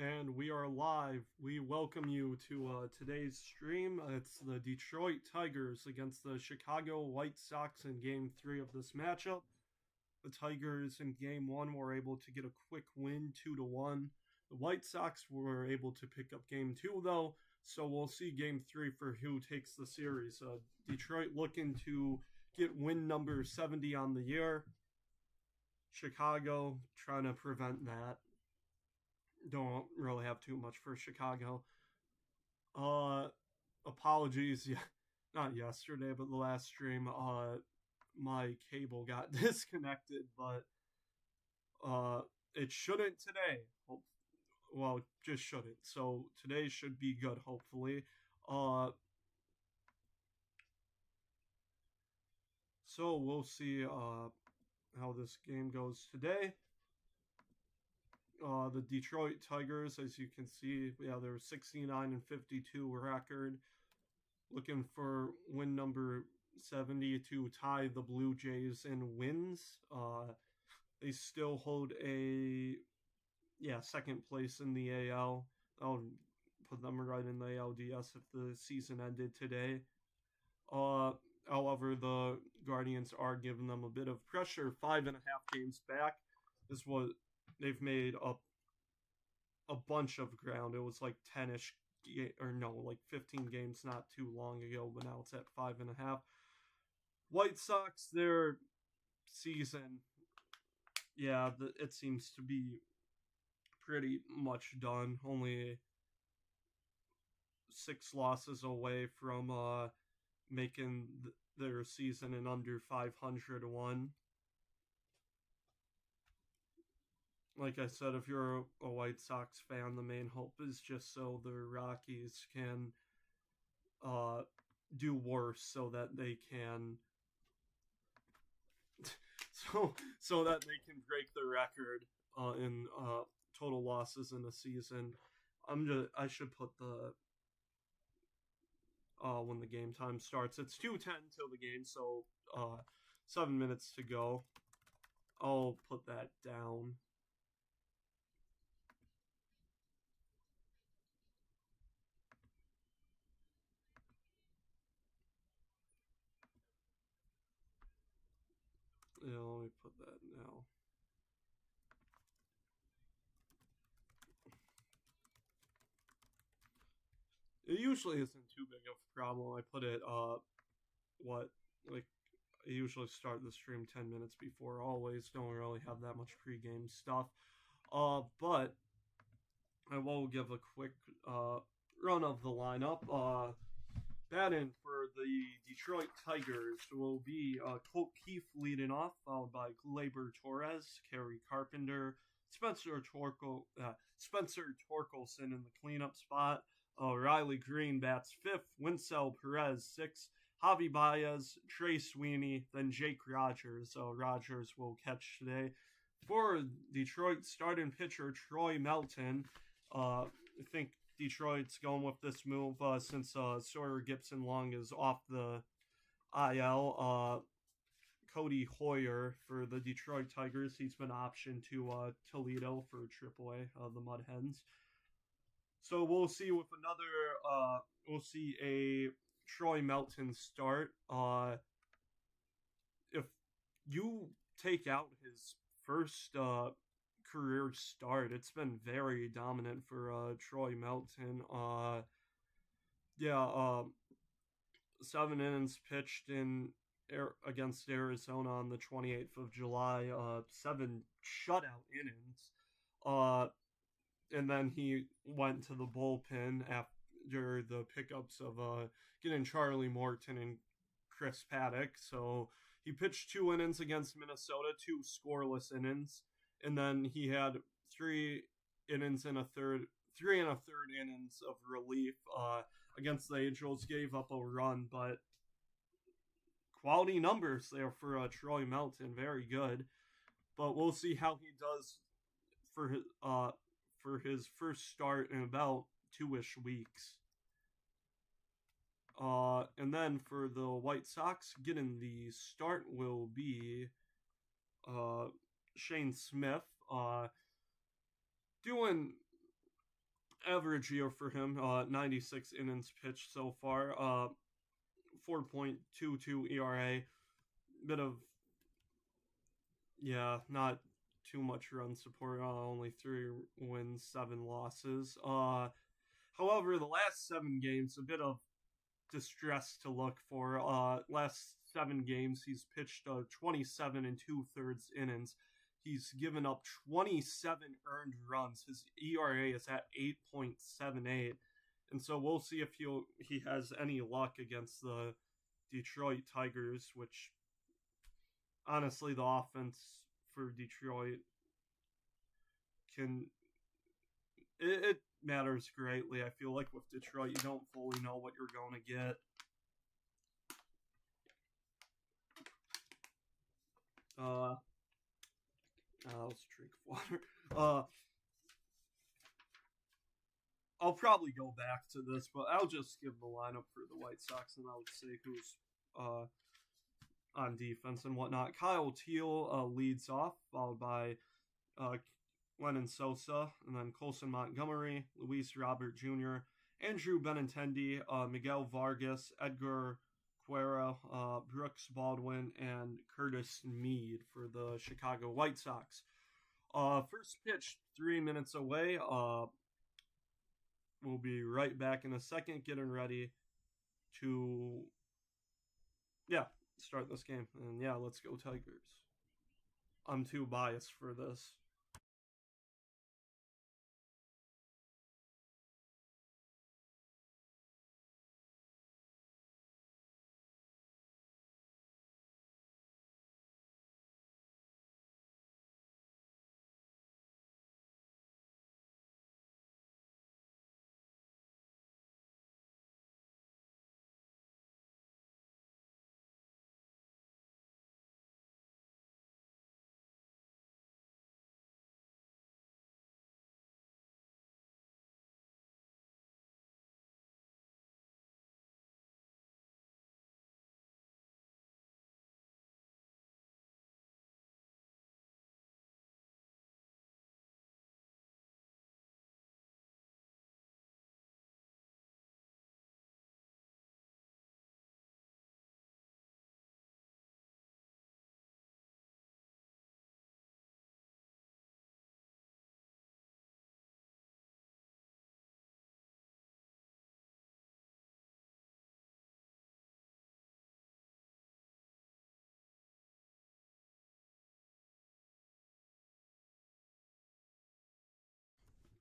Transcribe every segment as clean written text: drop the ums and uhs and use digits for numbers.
And we are live. We welcome you to today's stream. It's the Detroit Tigers against the Chicago White Sox in Game 3 of this matchup. The Tigers in Game 1 were able to get a quick win, 2-1. The White Sox were able to pick up Game 2, though, so we'll see Game 3 for who takes the series. Detroit looking to get win number 70 on the year. Chicago trying to prevent that. Don't really have too much for Chicago. Apologies, not yesterday, but the last stream. My cable got disconnected, but it shouldn't today. Well, just shouldn't. So today should be good, hopefully. So we'll see how this game goes today. The Detroit Tigers, as you can see, they're 69-52 record. Looking for win number 70 to tie the Blue Jays in wins. They still hold a second place in the AL. I'll put them right in the ALDS if the season ended today. However, the Guardians are giving them a bit of pressure. 5.5 games back. They've made up a bunch of ground. It was like 10-ish, like 15 games not too long ago, but now it's at 5.5. White Sox, their season, it seems to be pretty much done. Only 6 losses away from making their season in under 501. Like I said, if you're a White Sox fan, the main hope is just so the Rockies can do worse so that they can so that they can break the record in total losses in a season. I should put the when the game time starts. It's 2:10 till the game, so 7 minutes to go. I'll put that down. Yeah, let me put that now. It usually isn't too big of a problem. I put it, I usually start the stream 10 minutes before, always. Don't really have that much pregame stuff. But I will give a quick run of the lineup. Batting for the Detroit Tigers will be Colt Keith leading off, followed by Gleyber Torres, Kerry Carpenter, Spencer Torkelson in the cleanup spot. Riley Green bats 5th, Winsell Perez 6th, Javi Baez, Trey Sweeney, then Jake Rogers. Rogers will catch today. For Detroit, starting pitcher Troy Melton. I think Detroit's going with this move since Sawyer Gibson Long is off the IL. Cody Hoyer for the Detroit Tigers. He's been optioned to Toledo for AAA, the Mud Hens. So we'll see with we'll see a Troy Melton start. If you take out his first career start, it's been very dominant for Troy Melton. 7 innings pitched against Arizona on the 28th of July. 7 shutout innings. And then he went to the bullpen after the pickups of getting Charlie Morton and Chris Paddock. So he pitched 2 innings against Minnesota, 2 scoreless innings, and then he had 3 innings and a third innings of relief against the Angels. Gave up a run, but quality numbers there for Troy Melton, very good. But we'll see how he does for his first start in about 2-ish weeks. And then for the White Sox, getting the start will be Shane Smith. Doing average year for him. 96 innings pitched so far. 4.22 ERA. Bit of, yeah, not too much run support. Only 3 wins, 7 losses. However, the last 7 games, a bit of distress to look for. Last 7 games, he's pitched 27 and 2/3 innings. He's given up 27 earned runs. His ERA is at 8.78, and so we'll see if he has any luck against the Detroit Tigers, which honestly the offense for Detroit can it matters greatly. I feel like with Detroit, you don't fully know what you're going to get. Let's drink water. I'll probably go back to this, but I'll just give the lineup for the White Sox, and I'll say who's on defense and whatnot. Kyle Teel leads off, followed by Lennon Sosa, and then Colson Montgomery, Luis Robert Jr., Andrew Benintendi, Miguel Vargas, Edgar Quero, Brooks Baldwin, and Curtis Mead for the Chicago White Sox. First pitch 3 minutes away. We'll be right back in a second, getting ready to, start this game. And let's go Tigers. I'm too biased for this.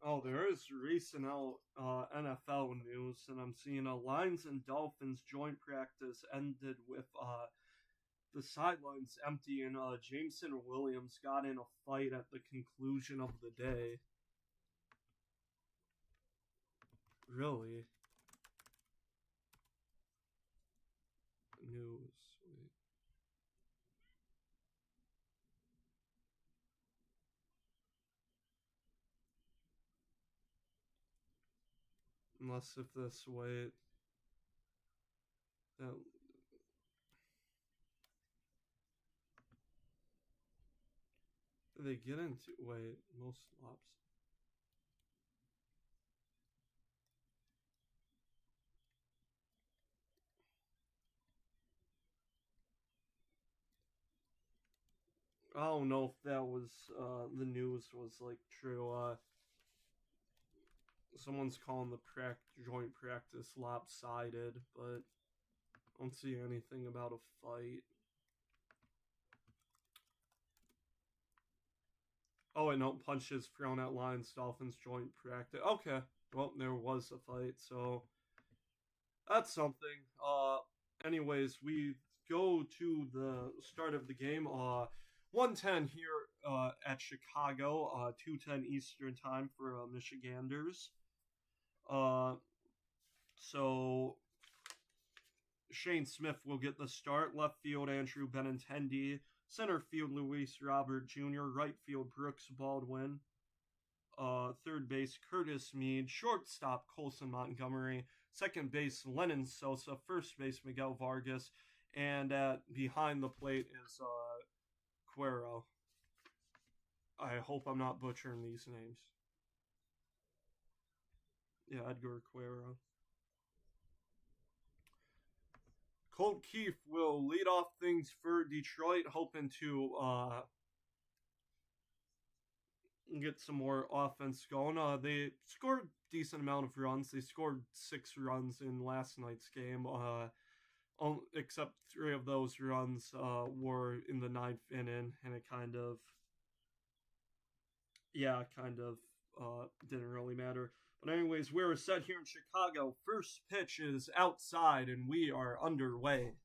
Oh, there is recent NFL news, and I'm seeing a Lions and Dolphins joint practice ended with the sidelines empty, and Jameson Williams got in a fight at the conclusion of the day. Really? News. Wait. Unless if this wait. That, did they get into wait, most lops. I don't know if that was the news was like true. Someone's calling the joint practice lopsided, but I don't see anything about a fight. Oh, wait, no, punches thrown at Lions Dolphins joint practice. Okay, well, there was a fight, so that's something. Anyways, we go to the start of the game. 1:10 here at Chicago. 2:10 Eastern time for Michiganders. So Shane Smith will get the start. Left field, Andrew Benintendi. Center field, Luis Robert Jr. Right field, Brooks Baldwin. Third base, Curtis Mead. Shortstop, Colson Montgomery. Second base, Lennon Sosa. First base, Miguel Vargas. And behind the plate is Quero. I hope I'm not butchering these names. Yeah, Edgar Quero. Colt Keith will lead off things for Detroit, hoping to get some more offense going. They scored a decent amount of runs. They scored 6 runs in last night's game. Except 3 of those runs were in the 9th inning, and it kind of didn't really matter. But anyways, we're set here in Chicago. First pitch is outside, and we are underway.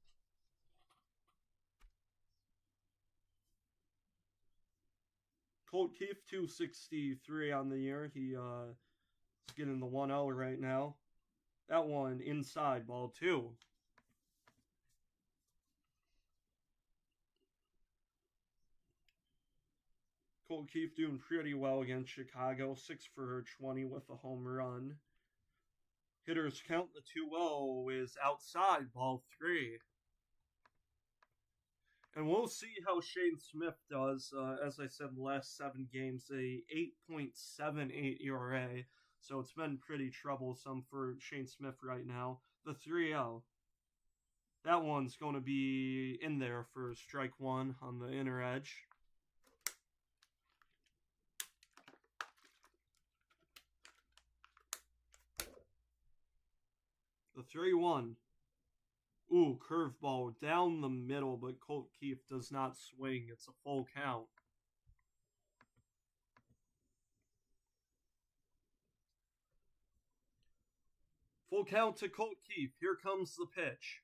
Colt Keith, 263 on the year. He is getting the 1-0 right now. That one inside, ball 2. Colt Keith doing pretty well against Chicago. 6 for 20 with a home run. Hitters count, the 2-0 is outside, ball 3. And we'll see how Shane Smith does. As I said, the last 7 games, a 8.78 ERA. So it's been pretty troublesome for Shane Smith right now. The 3-0. That one's going to be in there for strike 1 on the inner edge. The 3-1. Ooh, curveball down the middle, but Colt Keith does not swing. It's a full count. Full count to Colt Keith. Here comes the pitch.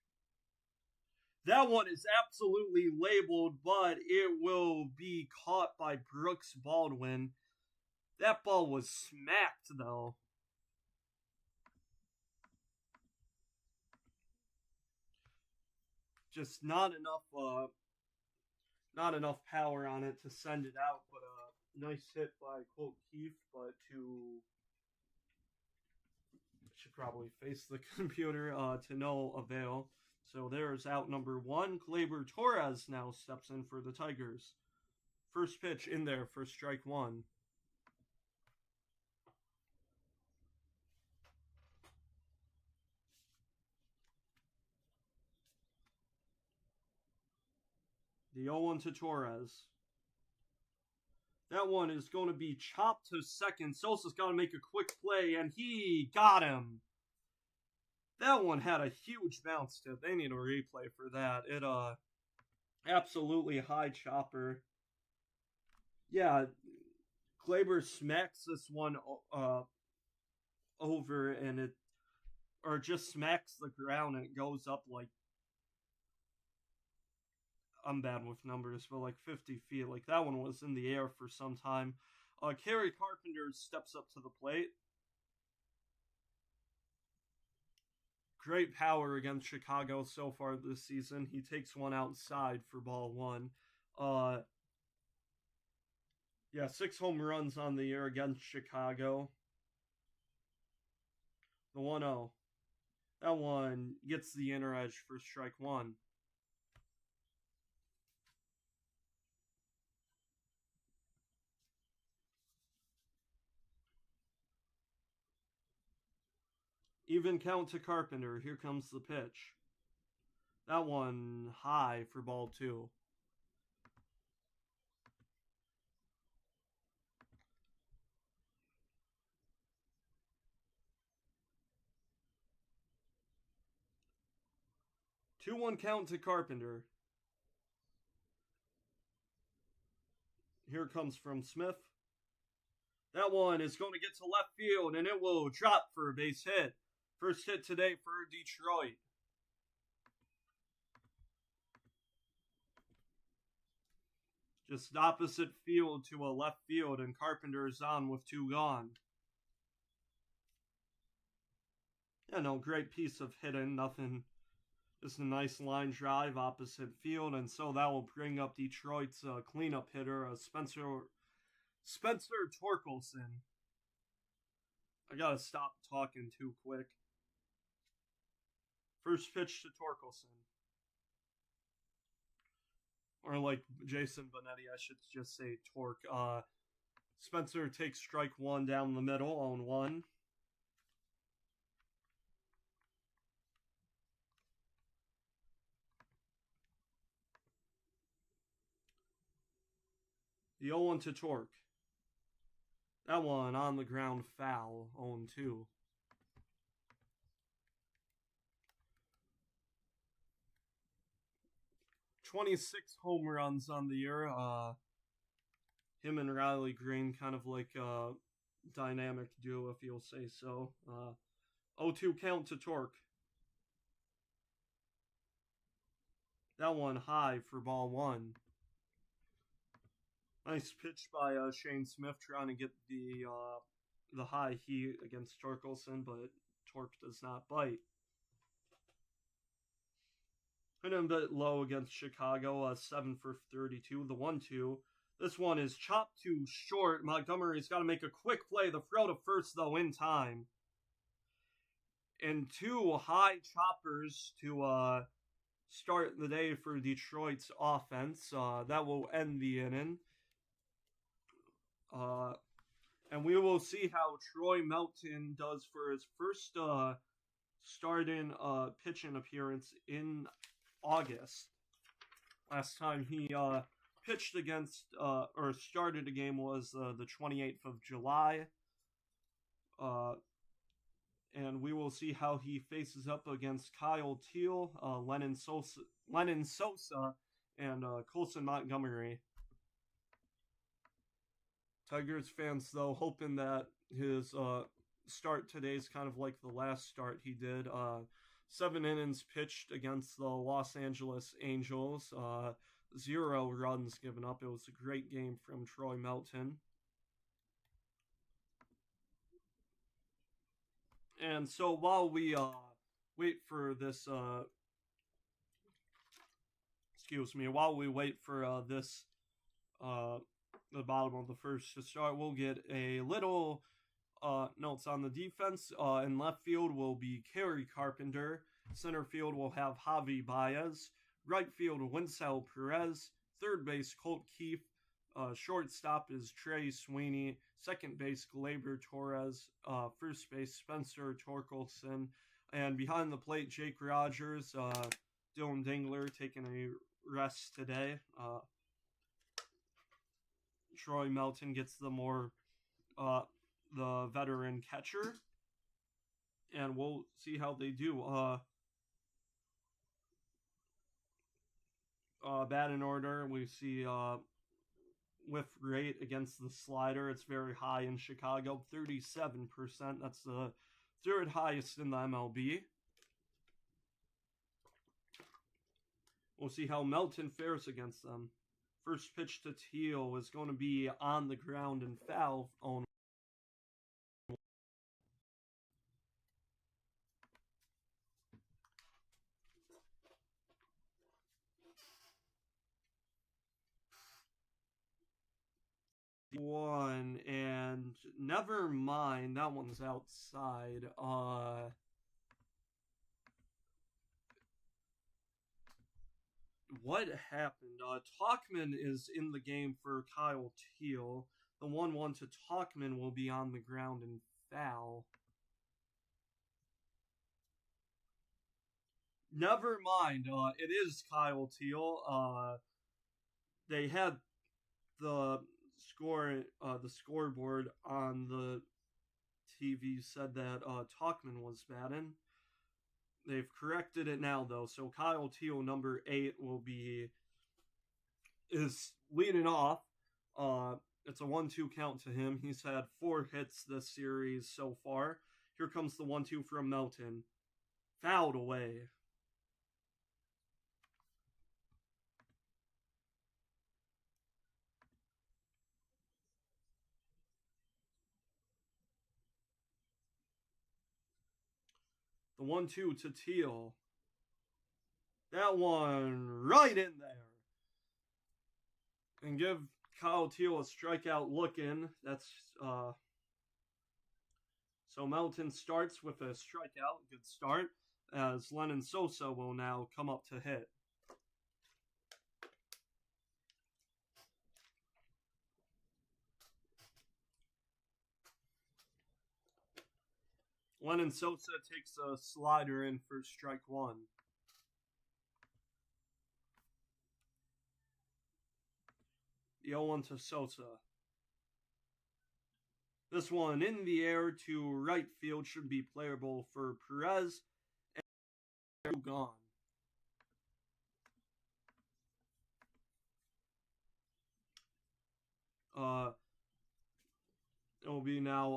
That one is absolutely labeled, but it will be caught by Brooks Baldwin. That ball was smacked, though. Just not enough power on it to send it out, but a nice hit by Colt Keith, but should probably face the computer to no avail. So there's out number 1. Gleyber Torres now steps in for the Tigers. First pitch in there for strike 1. The 0-1 to Torres. That one is going to be chopped to second. Sosa's got to make a quick play, and he got him. That one had a huge bounce tip. They need a replay for that. It absolutely high chopper. Yeah, Gleyber smacks this one over, and it just smacks the ground, and it goes up like, I'm bad with numbers, but like 50 feet. Like that one was in the air for some time. Kerry Carpenter steps up to the plate. Great power against Chicago so far this season. He takes one outside for ball 1. 6 home runs on the year against Chicago. The 1-0. That one gets the inner edge for strike 1. Even count to Carpenter. Here comes the pitch. That one high for ball 2. Two 2-1 count to Carpenter. Here comes from Smith. That one is going to get to left field, and it will drop for a base hit. First hit today for Detroit. Just opposite field to a left field, and Carpenter is on with 2 gone. Yeah, no, great piece of hitting. Nothing. Just a nice line drive opposite field, and so that will bring up Detroit's cleanup hitter, Spencer Torkelson. I gotta stop talking too quick. First pitch to Torkelson. Or like Jason Benetti, I should just say Torque. Spencer takes strike 1 down the middle on 1. The 0-1 to Torque. That one on the ground foul, 0-2. "26 home runs on the year. Him and Riley Green, kind of like a dynamic duo, if you'll say so. 0-2 count to Torque. That one high for ball one. Nice pitch by Shane Smith trying to get the high heat against Torkelson, but Torque does not bite. Hit him a bit low against Chicago, 7 for 32. The 1-2. This one is chopped too short. Montgomery's got to make a quick play. The throw to first, though, in time. And two high choppers to start the day for Detroit's offense. That will end the inning. And we will see how Troy Melton does for his first starting pitching appearance in August. Last time he pitched against or started a game was the 28th of July. And we will see how he faces up against Kyle Teel, Lennon Sosa, and Colson Montgomery. Tigers fans, though, hoping that his start today is kind of like the last start he did. 7 innings pitched against the Los Angeles Angels. 0 runs given up. It was a great game from Troy Melton. And so while we wait for this, while we wait for this, the bottom of the first to start, we'll get a little notes on the defense. In left field will be Kerry Carpenter. Center field will have Javi Baez. Right field, Winsell Perez. Third base, Colt Keefe. Shortstop is Trey Sweeney. Second base, Gleyber Torres. First base, Spencer Torkelson. And behind the plate, Jake Rogers. Dylan Dingler taking a rest today. Troy Melton gets the veteran catcher. And we'll see how they do. Batting order, we see whiff rate against the slider. It's very high in Chicago, 37%. That's the third highest in the MLB. We'll see how Melton fares against them. First pitch to Teel is going to be on the ground and foul on. One, and never mind, that one's outside. What happened? Tauchman is in the game for Kyle Teel. The 1-1 to Tauchman will be on the ground and foul. Never mind. It is Kyle Teel. They had the scoreboard on the TV said that Tauchman was batting. They've corrected it now, though. So Kyle Teel, number 8, is leading off. It's a 1-2 count to him. He's had 4 hits this series so far. Here comes the 1-2 from Melton. Fouled away. The 1-2 to Teel. That one right in there. And give Kyle Teel a strikeout look in. That's so Melton starts with a strikeout. Good start. As Lennon Sosa will now come up to hit. Lennon Sosa takes a slider in for strike 1. The 0-1 to Sosa. This one in the air to right field should be playable for Perez. And gone. It will be now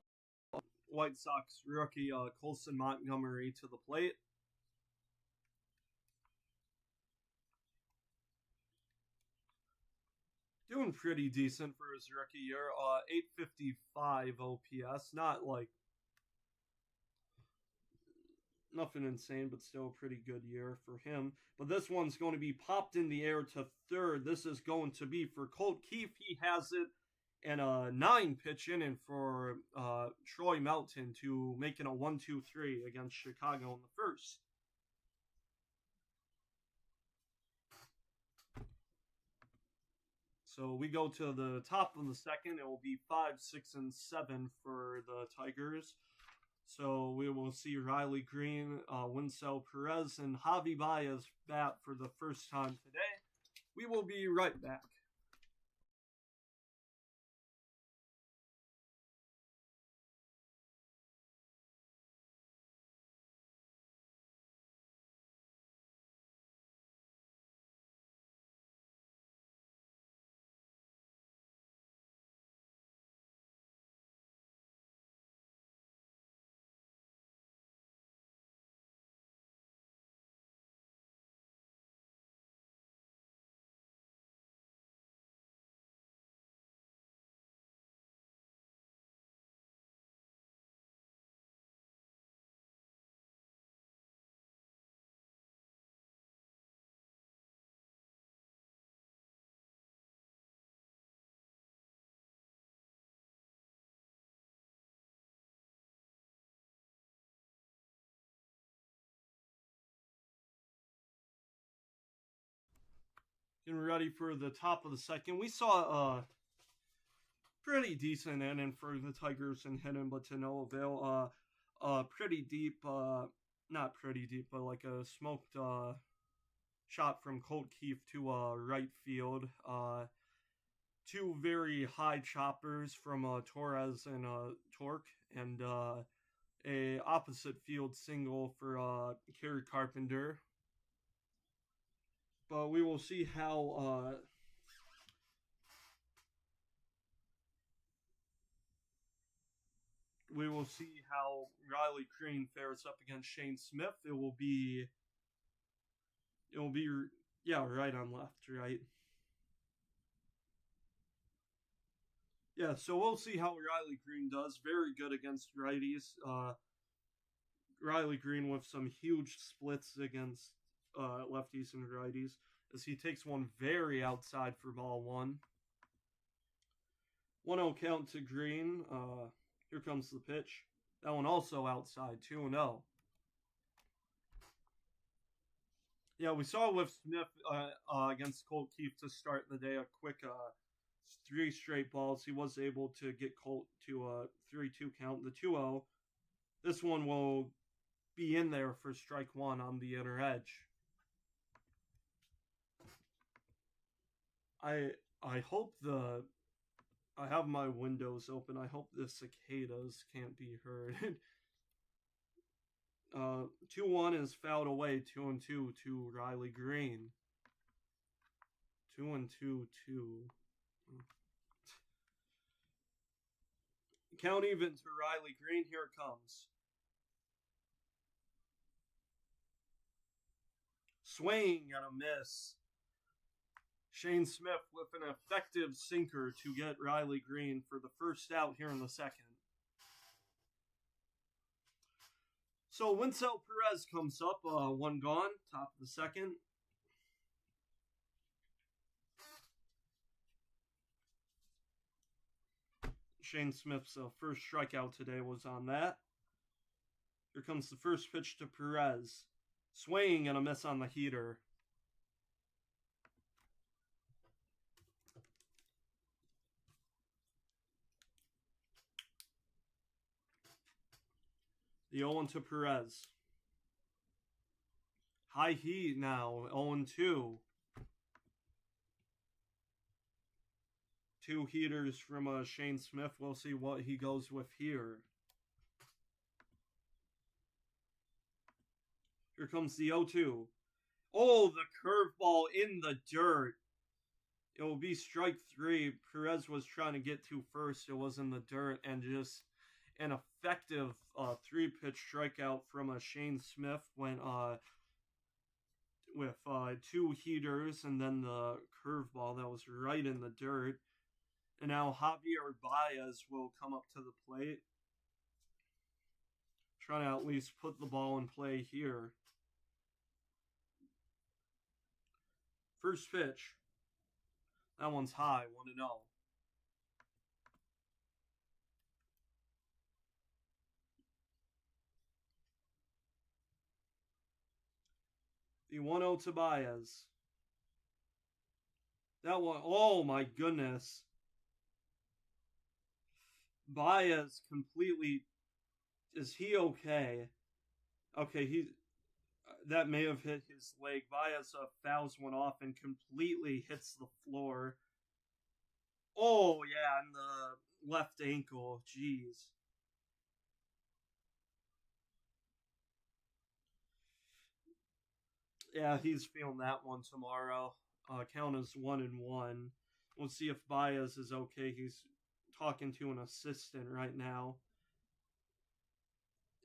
White Sox rookie Colson Montgomery to the plate. Doing pretty decent for his rookie year. 855 OPS. Not like nothing insane, but still a pretty good year for him. But this one's going to be popped in the air to third. This is going to be for Colt Keith. He has it. And a 9-pitch inning for Troy Melton to make it a 1-2-3 against Chicago in the first. So we go to the top of the second. It will be 5, 6, and 7 for the Tigers. So we will see Riley Green, Winsel Perez, and Javi Baez bat for the first time today. We will be right back. Getting ready for the top of the second. We saw a pretty decent inning for the Tigers and hitting, but to no avail. Pretty deep, not pretty deep, but like a smoked shot from Colt Keith to right field. Two very high choppers from Torres and Torque, and a opposite field single for Kerry Carpenter. But we will see how Riley Green fares up against Shane Smith. It will be right on left, right? Yeah, so we'll see how Riley Green does. Very good against righties. Riley Green with some huge splits against lefties and righties as he takes one very outside for ball one. 1-0 count to Green. Here comes the pitch. That one also outside, 2-0. Yeah, we saw with Smith against Colt Keith to start the day a quick 3 straight balls. He was able to get Colt to a 3-2 count. The 2-0. This one will be in there for strike one on the inner edge. I hope I have my windows open. I hope the cicadas can't be heard. 2-1 is fouled away. 2-2 to Riley Green. 2-2 to count even to Riley Green. Here it comes. Swing and a miss. Shane Smith with an effective sinker to get Riley Green for the first out here in the second. So Winsel Perez comes up, one gone, top of the second. Shane Smith's first strikeout today was on that. Here comes the first pitch to Perez. Swing and a miss on the heater. The 0-1 to Perez. High heat now, 0-2. 2 heaters from Shane Smith. We'll see what he goes with here. Here comes the 0-2. Oh, the curveball in the dirt. It will be strike 3. Perez was trying to get to first. It was in the dirt, and just an effective 3-pitch strikeout from Shane Smith went with 2 heaters and then the curveball that was right in the dirt. And now Javier Baez will come up to the plate. Trying to at least put the ball in play here. First pitch. That one's high, 1-0. The 1-0 to Baez. That one, oh my goodness. Baez completely, is he okay? Okay, that may have hit his leg. Baez fouls one off and completely hits the floor. Oh, yeah, and the left ankle. Jeez. Yeah, he's feeling that one tomorrow. Count is 1-1. We'll see if Baez is okay. He's talking to an assistant right now.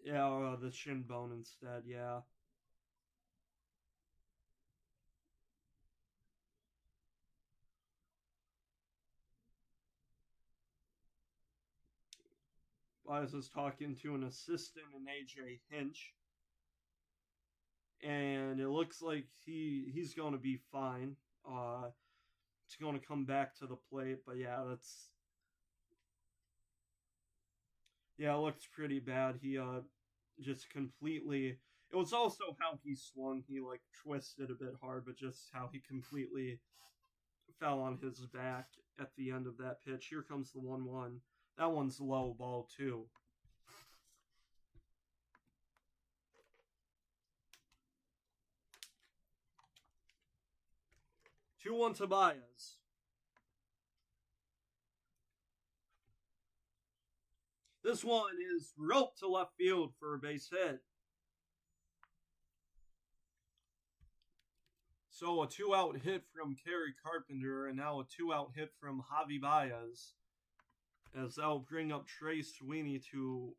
Yeah, the shin bone instead, yeah. Baez is talking to an assistant in AJ Hinch. And it looks like he's going to be fine. It's going to come back to the plate, but yeah, it looks pretty bad. He just completely. It was also how he swung. He like twisted a bit hard, but just how he completely fell on his back at the end of that pitch. Here comes the 1-1. That one's low, ball 2. Two 1 to Baez. This one is roped to left field for a base hit. So a 2-out hit from Kerry Carpenter, and now a 2-out hit from Javi Baez. As that'll bring up Trey Sweeney to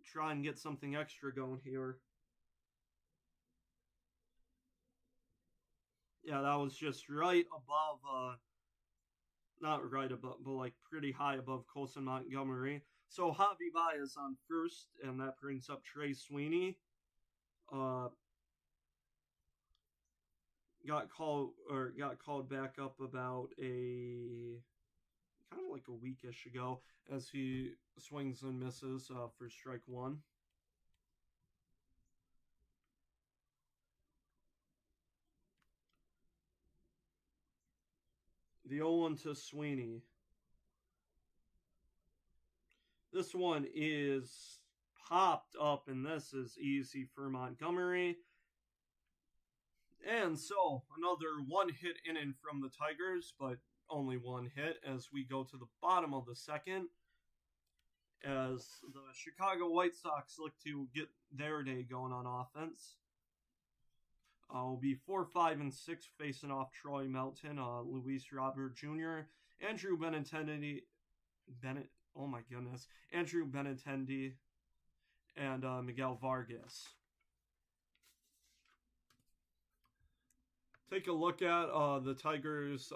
try and get something extra going here. Yeah, that was just right above, not right above, but like pretty high above Colson Montgomery. So Javi Baez on first, and that brings up Trey Sweeney. Got called back up about a kind of like a weekish ago as he swings and misses for strike 1. The 0-1 to Sweeney. This one is popped up, and this is easy for Montgomery. And so, another 1-hit inning from the Tigers, but only 1 hit as we go to the bottom of the 2nd. As the Chicago White Sox look to get their day going on offense. Will be 4, 5, and 6 facing off Troy Melton, Luis Robert Jr., Andrew Benintendi, Andrew Benintendi, and Miguel Vargas. Take a look at the Tigers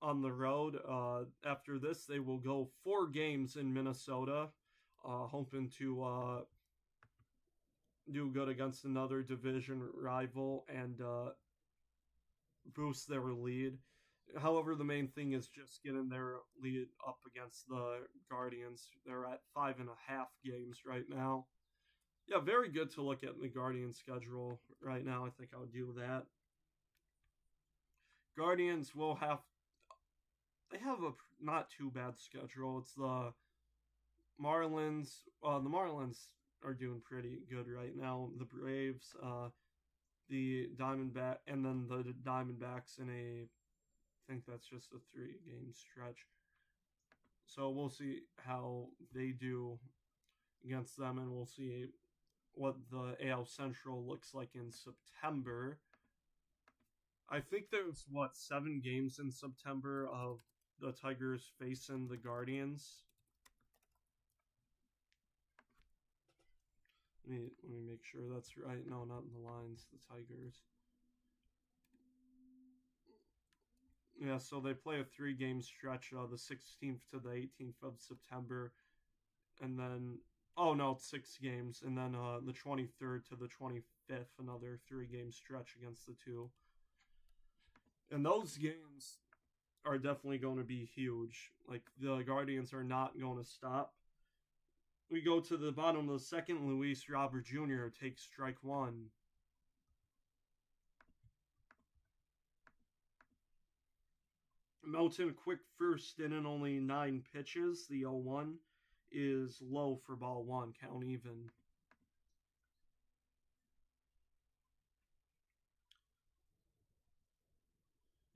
on the road. After this, they will go 4 games in Minnesota, hoping to do good against another division rival and boost their lead. However, the main thing is just getting their lead up against the Guardians. They're at 5.5 games right now. Yeah, very good to look at the Guardians' schedule right now. I think I'll do that. Guardians they have a not too bad schedule. It's the Marlins. The Marlins are doing pretty good right now. The Braves, the Diamondback, and then the Diamondbacks in a think that's just a 3-game stretch. So we'll see how they do against them, and we'll see what the AL Central looks like in September. I think there's 7 games in September of the Tigers facing the Guardians. Let me make sure that's right. No, not in the lines. The Tigers. Yeah, so they play a 3-game stretch, the 16th to the 18th of September, and then it's 6 games, and then the 23rd to the 25th, another 3-game stretch against the two. And those games are definitely going to be huge. Like, the Guardians are not going to stop. We go to the bottom of the second. Luis Robert Jr. takes strike one. Melton, quick first inning, only 9 pitches. The 0-1 is low for ball 1, count even.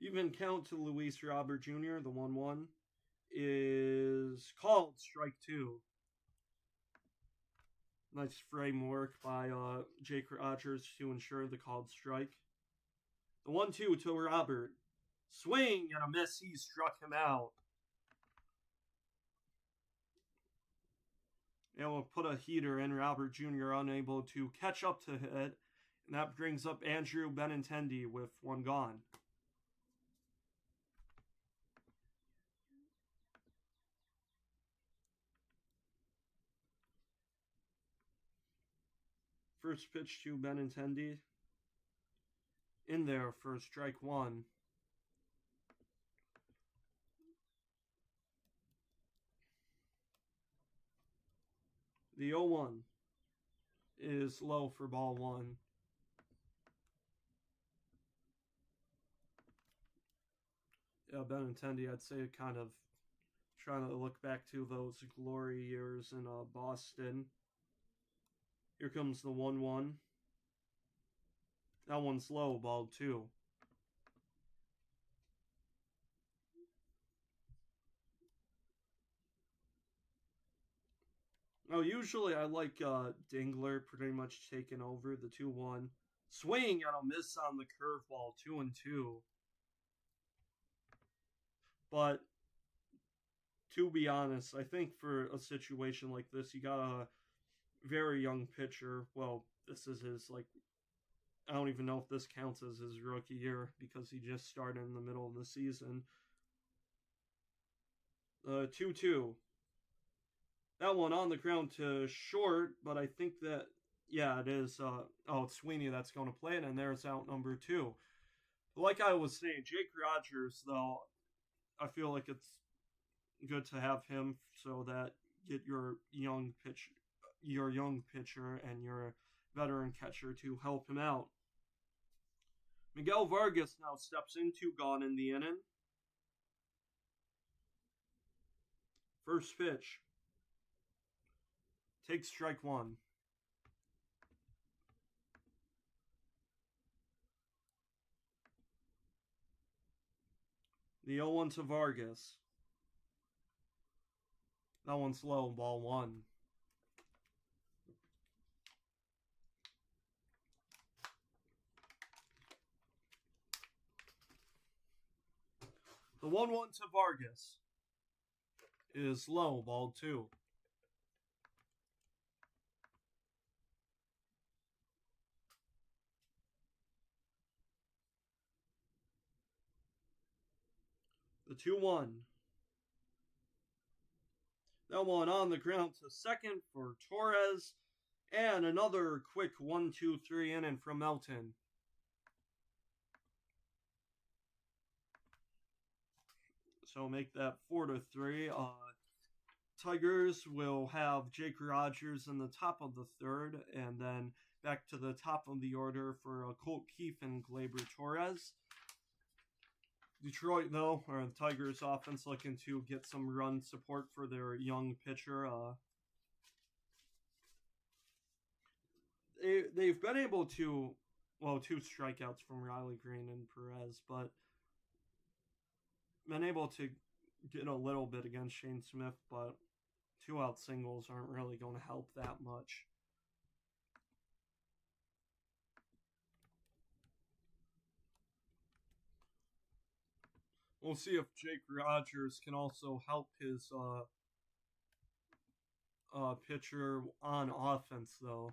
Even count to Luis Robert Jr., the 1-1, is called strike 2. Nice framework by Jake Rogers to ensure the called strike. The 1-2 to Robert. Swing and a miss. He struck him out. And we'll put a heater in. Robert Jr. unable to catch up to it. And that brings up Andrew Benintendi with 1 gone. First pitch to Benintendi. In there for strike 1. The 0-1 is low for ball 1. Yeah, Benintendi, I'd say, kind of trying to look back to those glory years in Boston. Here comes the 1-1. That one's low, ball 2. Oh, usually I like Dingler pretty much taking over the 2-1. Swing and a miss on the curveball, 2-2. But to be honest, I think for a situation like this, you got a very young pitcher. Well, this is his, I don't even know if this counts as his rookie year because he just started in the middle of the season. 2-2. That one on the ground to short, but I think that, yeah, it is. It's Sweeney that's going to play it, and there's out number 2. Like I was saying, Jake Rogers, though, I feel like it's good to have him so that get your young pitcher and your veteran catcher to help him out. Miguel Vargas now steps in, 2 gone in the inning. First pitch. Takes strike 1. The 0-1 to Vargas. That one's low, ball 1. The 1-1 to Vargas is low, ball 2. The 2-1. That one on the ground to second for Torres. And another quick 1-2-3 inning from Melton. So make that 4-3. Tigers will have Jake Rogers in the top of the 3rd, and then back to the top of the order for Colt Keefe and Gleyber Torres. Detroit, though, or the Tigers offense looking to get some run support for their young pitcher. They've been able to, 2 strikeouts from Riley Green and Perez, but been able to get a little bit against Shane Smith, but 2-out singles aren't really going to help that much. We'll see if Jake Rogers can also help his pitcher on offense, though.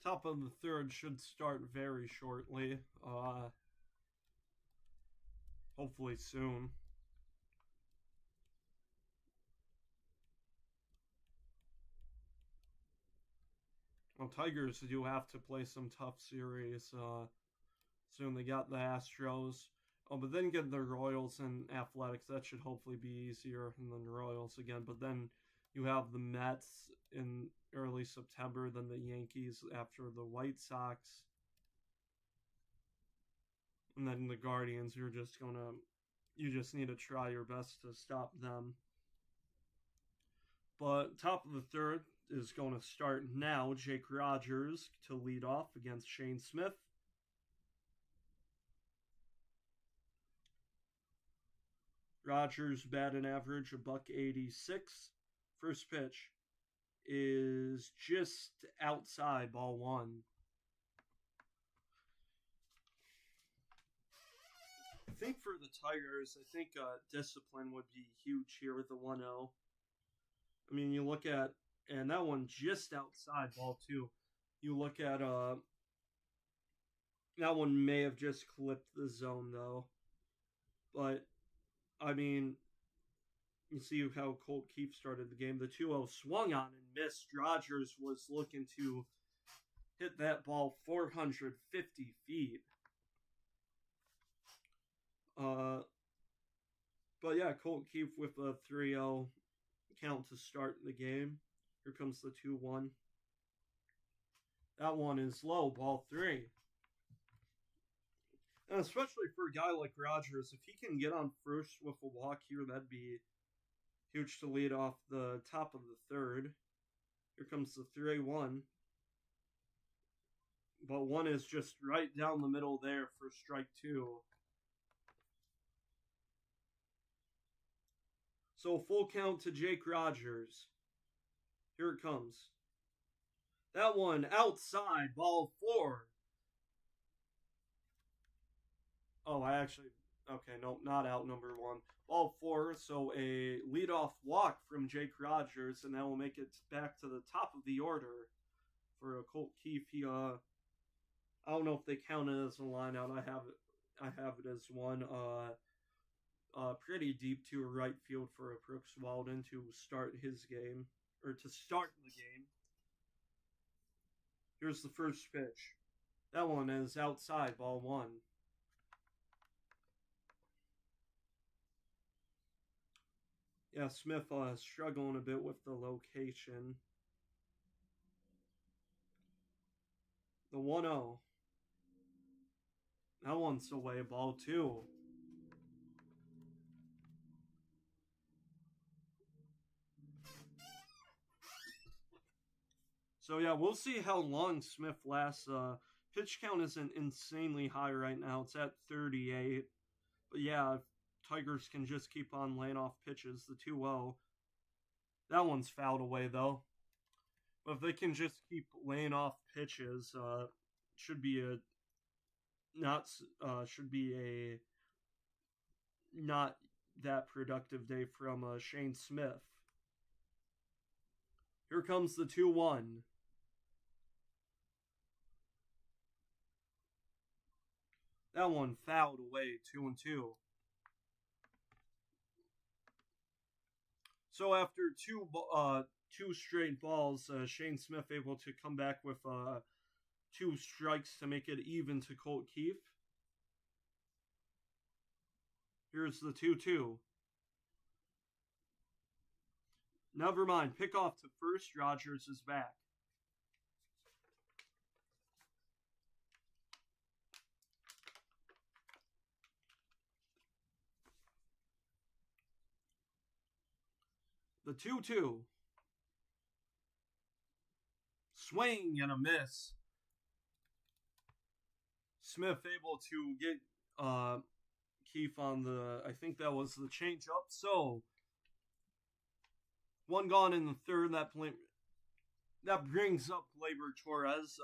Top of the third should start very shortly. Hopefully soon. Well, Tigers do have to play some tough series soon. They got the Astros. Oh, but then get the Royals and Athletics. That should hopefully be easier than the Royals again. But then you have the Mets in early September, then the Yankees after the White Sox, and then the Guardians. You just need to try your best to stop them. But top of the third is going to start now. Jake Rogers to lead off against Shane Smith. Rogers batting average $186. First pitch is just outside, ball one. I think for the Tigers, discipline would be huge here with the 1-0. I mean, you look at, and that one just outside, ball two. You look at, that one may have just clipped the zone, though. But, I mean, you see how Colt Keefe started the game. The 2-0 swung on and missed. Rogers was looking to hit that ball 450 feet. But yeah, Colt Keefe with a 3-0 count to start the game. Here comes the 2-1. That one is low, ball three. And especially for a guy like Rogers, if he can get on first with a walk here, that'd be huge to lead off the top of the third. Here comes the 3-1. But one is just right down the middle there for strike two. So full count to Jake Rogers. Here it comes. That one outside, ball four. Oh, okay, nope, not out number one. Ball four, so a leadoff walk from Jake Rogers, and that will make it back to the top of the order for Colt Keefe. I don't know if they count it as a line out. I have it as one. Pretty deep to right field for Brooks Walden to start his game, or to start the game. Here's the first pitch. That one is outside, ball one. Yeah, Smith struggling a bit with the location. The 1-0. That one's away, ball two. So yeah, we'll see how long Smith lasts. Pitch count isn't insanely high right now. It's at 38. But yeah, if Tigers can just keep on laying off pitches, the 2-0. That one's fouled away though. But if they can just keep laying off pitches, should be a not that productive day from Shane Smith. Here comes the 2-1. That one fouled away, 2-2. So after two straight balls, Shane Smith able to come back with 2 strikes to make it even to Colt Keefe. Here's the 2-2. Never mind. Pick off to first. Rogers is back. The 2-2. Swing and a miss. Smith able to get Keefe on the, I think that was the change up. So, one gone in the third. That brings up Gleyber Torres.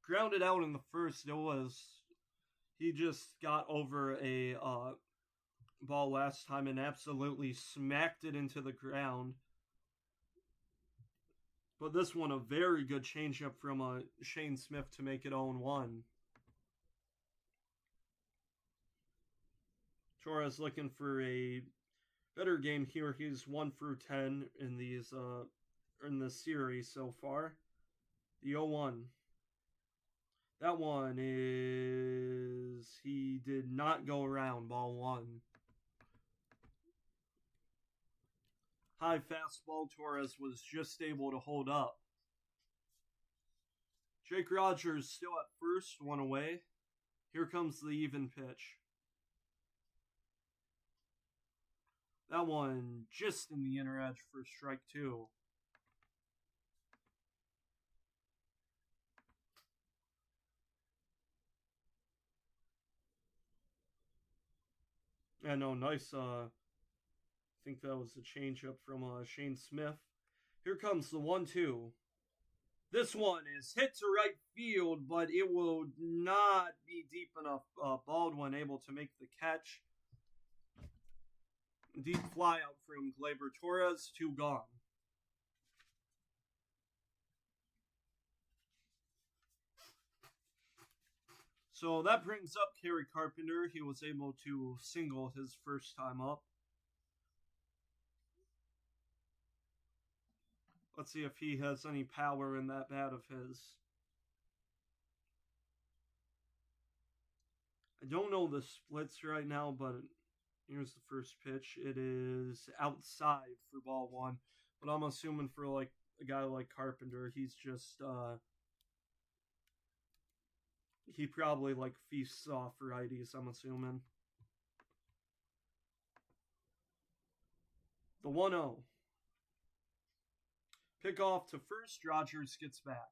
Grounded out in the first. He just got over a ball last time and absolutely smacked it into the ground. But this one, a very good changeup from Shane Smith to make it 0-1. Torres looking for a better game here. He's 1 for 10 in this series so far. The 0-1. That one is, he did not go around, ball 1. High fastball, Torres was just able to hold up. Jake Rogers still at first, 1 away. Here comes the even pitch. That one just in the inner edge for strike 2. Yeah, no, nice. I think that was a changeup from Shane Smith. Here comes the 1-2. This one is hit to right field, but it will not be deep enough. Baldwin able to make the catch. Deep fly out from Gleyber Torres, 2 gone. So that brings up Kerry Carpenter. He was able to single his first time up. Let's see if he has any power in that bat of his. I don't know the splits right now, but here's the first pitch. It is outside for ball 1. But I'm assuming for like a guy like Carpenter, he's just he probably like feasts off righties, I'm assuming. The 1-0. Pick off to first. Rogers gets back.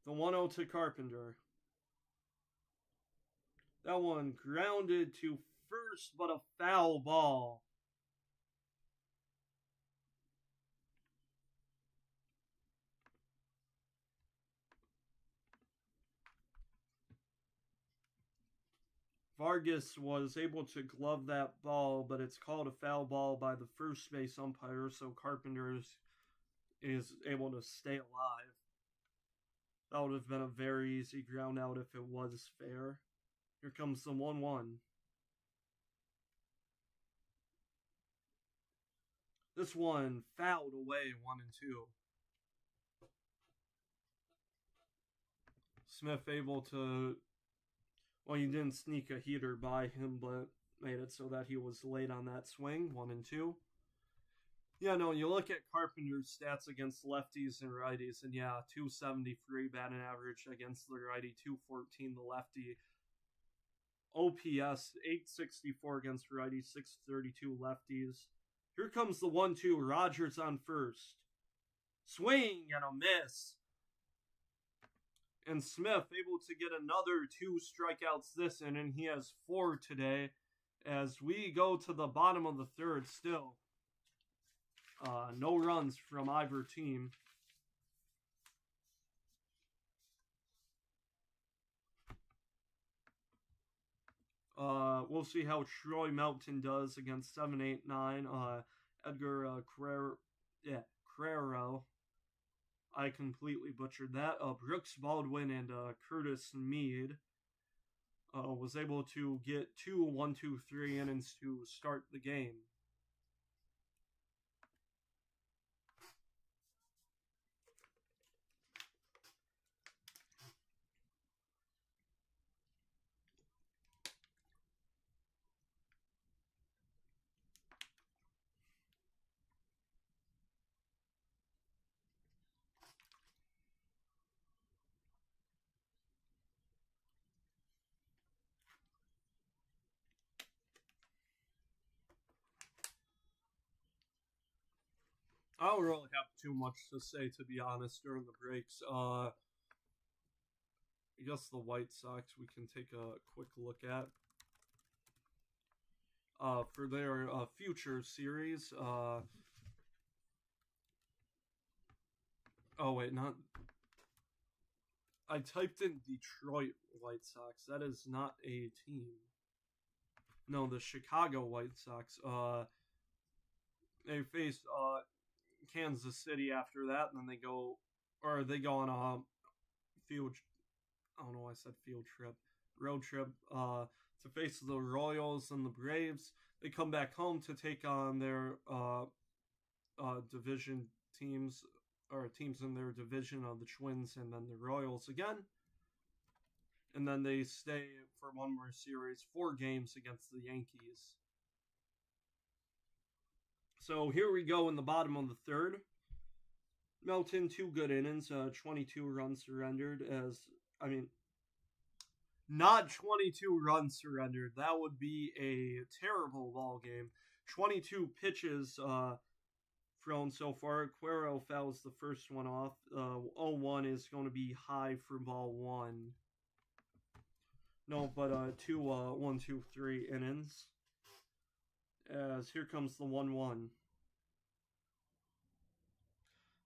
The 1-0 to Carpenter. That one grounded to first, but a foul ball. Vargas was able to glove that ball, but it's called a foul ball by the first base umpire, so Carpenter is able to stay alive. That would have been a very easy ground out if it was fair. Here comes the 1-1. This one fouled away, 1-2. Smith able to, well, he didn't sneak a heater by him, but made it so that he was late on that swing, 1-2. Yeah, no, you look at Carpenter's stats against lefties and righties, and yeah, 273 batting average against the righty, 214 the lefty. OPS, 864 against righty, 632 lefties. Here comes the 1-2, Rogers on first. Swing and a miss. And Smith able to get another 2 strikeouts this inning. He has 4 today as we go to the bottom of the third still. No runs from either team. We'll see how Troy Melton does against 7-8-9. Edgar Carrero. I completely butchered that. Brooks Baldwin and Curtis Mead. was able to get 2 1-2-3 innings to start the game. I don't really have too much to say, to be honest, during the breaks. I guess the White Sox we can take a quick look at. For their future series. Oh, wait, not. I typed in Detroit White Sox. That is not a team. No, the Chicago White Sox. They face Kansas City after that, and then they go on a field. I don't know why I said field trip, road trip. To face the Royals and the Braves. They come back home to take on their division teams, or teams in their division of the Twins and then the Royals again. And then they stay for one more series, 4 games against the Yankees. So here we go in the bottom of the third. Melton, 2 good innings, 22 runs surrendered. Not 22 runs surrendered. That would be a terrible ball game. 22 pitches thrown so far. Cuero fouls the first one off. 0-1 is going to be high for ball 1. No, but 2 1-2-3 innings. As here comes the 1-1.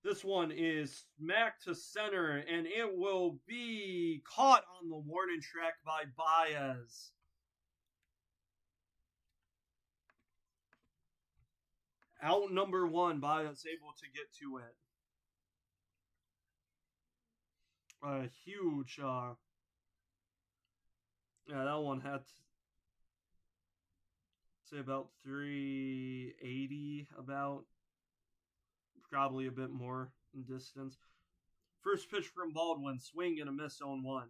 This one is smacked to center, and it will be caught on the warning track by Baez. Out number 1, Baez able to get to it. A huge, yeah, that one had to say about 380, about. Probably a bit more in distance. First pitch from Baldwin, swing and a miss, 0-1.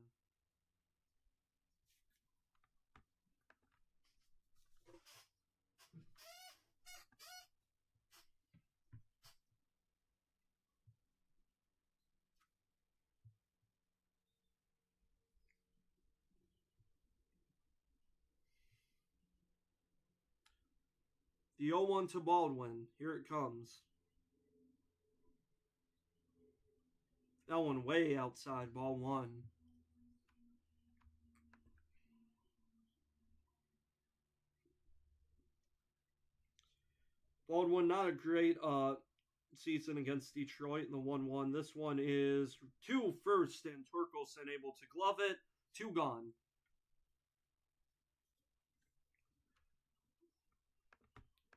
The 0-1 to Baldwin. Here it comes. That one way outside, ball 1. Baldwin, not a great season against Detroit in the 1-1. This one is 2 first, and Torkelson able to glove it. 2 gone.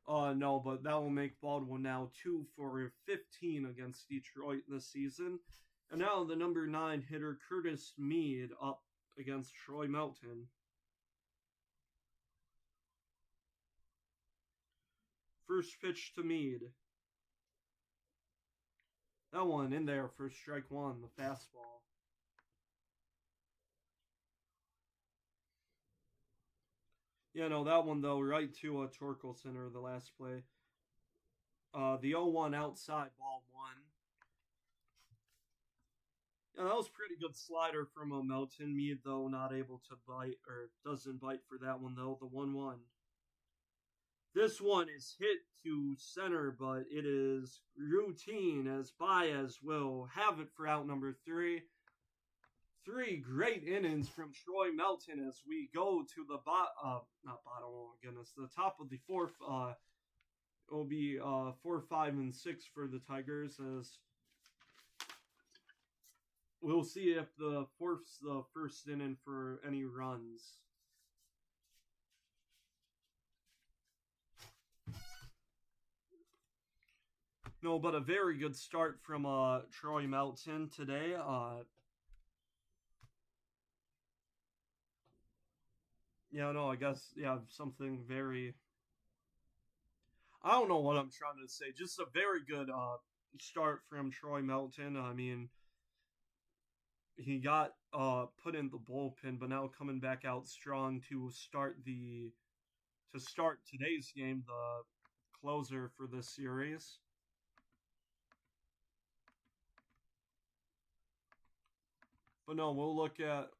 No, but that will make Baldwin now 2 for 15 against Detroit this season. And now the number 9 hitter, Curtis Mead, up against Troy Melton. First pitch to Mead. That one in there for strike 1, the fastball. Yeah, no, that one, though, right to Torkelson, or the last play. The 0-1 outside, ball 1. Yeah, that was pretty good slider from Melton. Mead, though, not able to bite, or doesn't bite for that one, though. The 1-1. This one is hit to center, but it is routine, as Baez will have it for out number 3. 3 great innings from Troy Melton as we go to the the top of the 4th. It will be 4, 5, and 6 for the Tigers, as we'll see if the 4th's the first inning for any runs. No, but a very good start from Troy Melton today. Yeah, no, I guess yeah, something very. I don't know what I'm trying to say. Just a very good start from Troy Melton. I mean, he got put in the bullpen, but now coming back out strong to start today's game, the closer for this series. But no, we'll look at.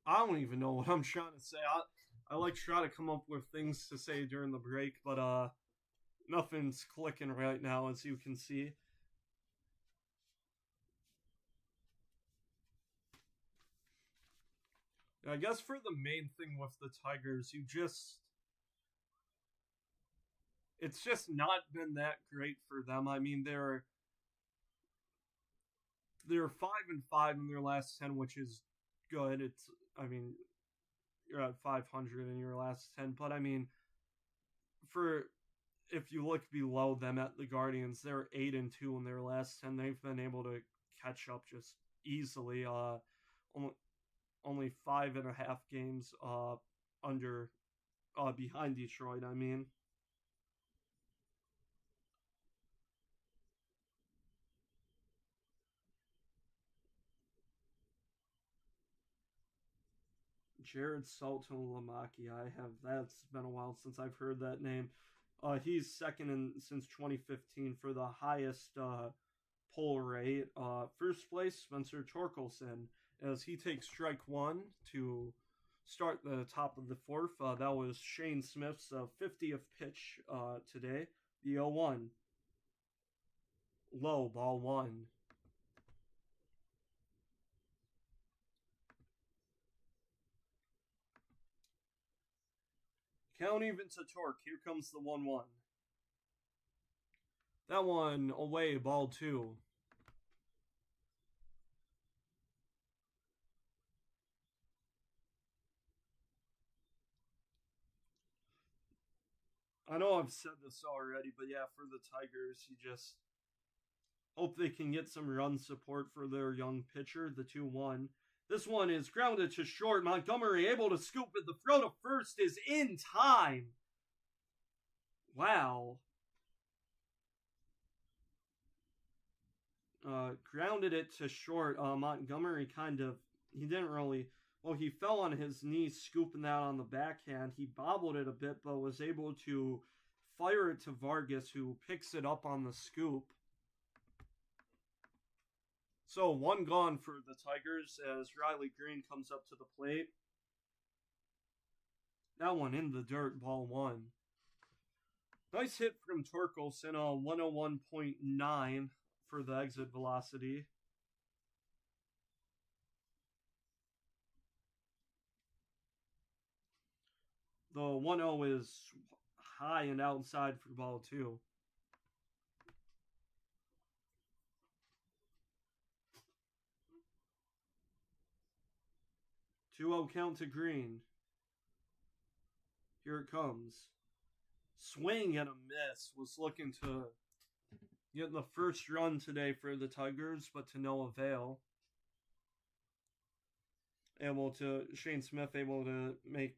I don't even know what I'm trying to say. I like try to come up with things to say during the break, but nothing's clicking right now, as you can see. I guess for the main thing with the Tigers, it's just not been that great for them. I mean, they're 5-5 in their last 10, which is good. I mean, you're at 500 in your last 10, but I mean, for if you look below them at the Guardians, they're 8-2 in their last 10. They've been able to catch up just easily. Only, only 5.5 games under behind Detroit. I mean, Jared Salton Lamaki. I have that's been a while since I've heard that name. He's second in since 2015 for the highest pull rate. First place, Spencer Torkelson, as he takes strike one to start the top of the fourth. That was Shane Smith's 50th pitch today. The 0-1. Low, ball one. Count even to Torque. Here comes the 1-1. That one away, ball two. I know I've said this already, but yeah, for the Tigers, you just hope they can get some run support for their young pitcher, the 2-1. This one is grounded to short. Montgomery able to scoop it. The throw to first is in time. Wow. Grounded it to short. Montgomery he didn't really, well, he fell on his knees, scooping that on the backhand. He bobbled it a bit, but was able to fire it to Vargas, who picks it up on the scoop. So one gone for the Tigers as Riley Green comes up to the plate. That one in the dirt, ball one. Nice hit from Torkelson on 101.9 for the exit velocity. The 1-0 is high and outside for ball two. 2-0 count to Green. Here it comes. Swing and a miss. Was looking to get the first run today for the Tigers, but to no avail. Shane Smith able to make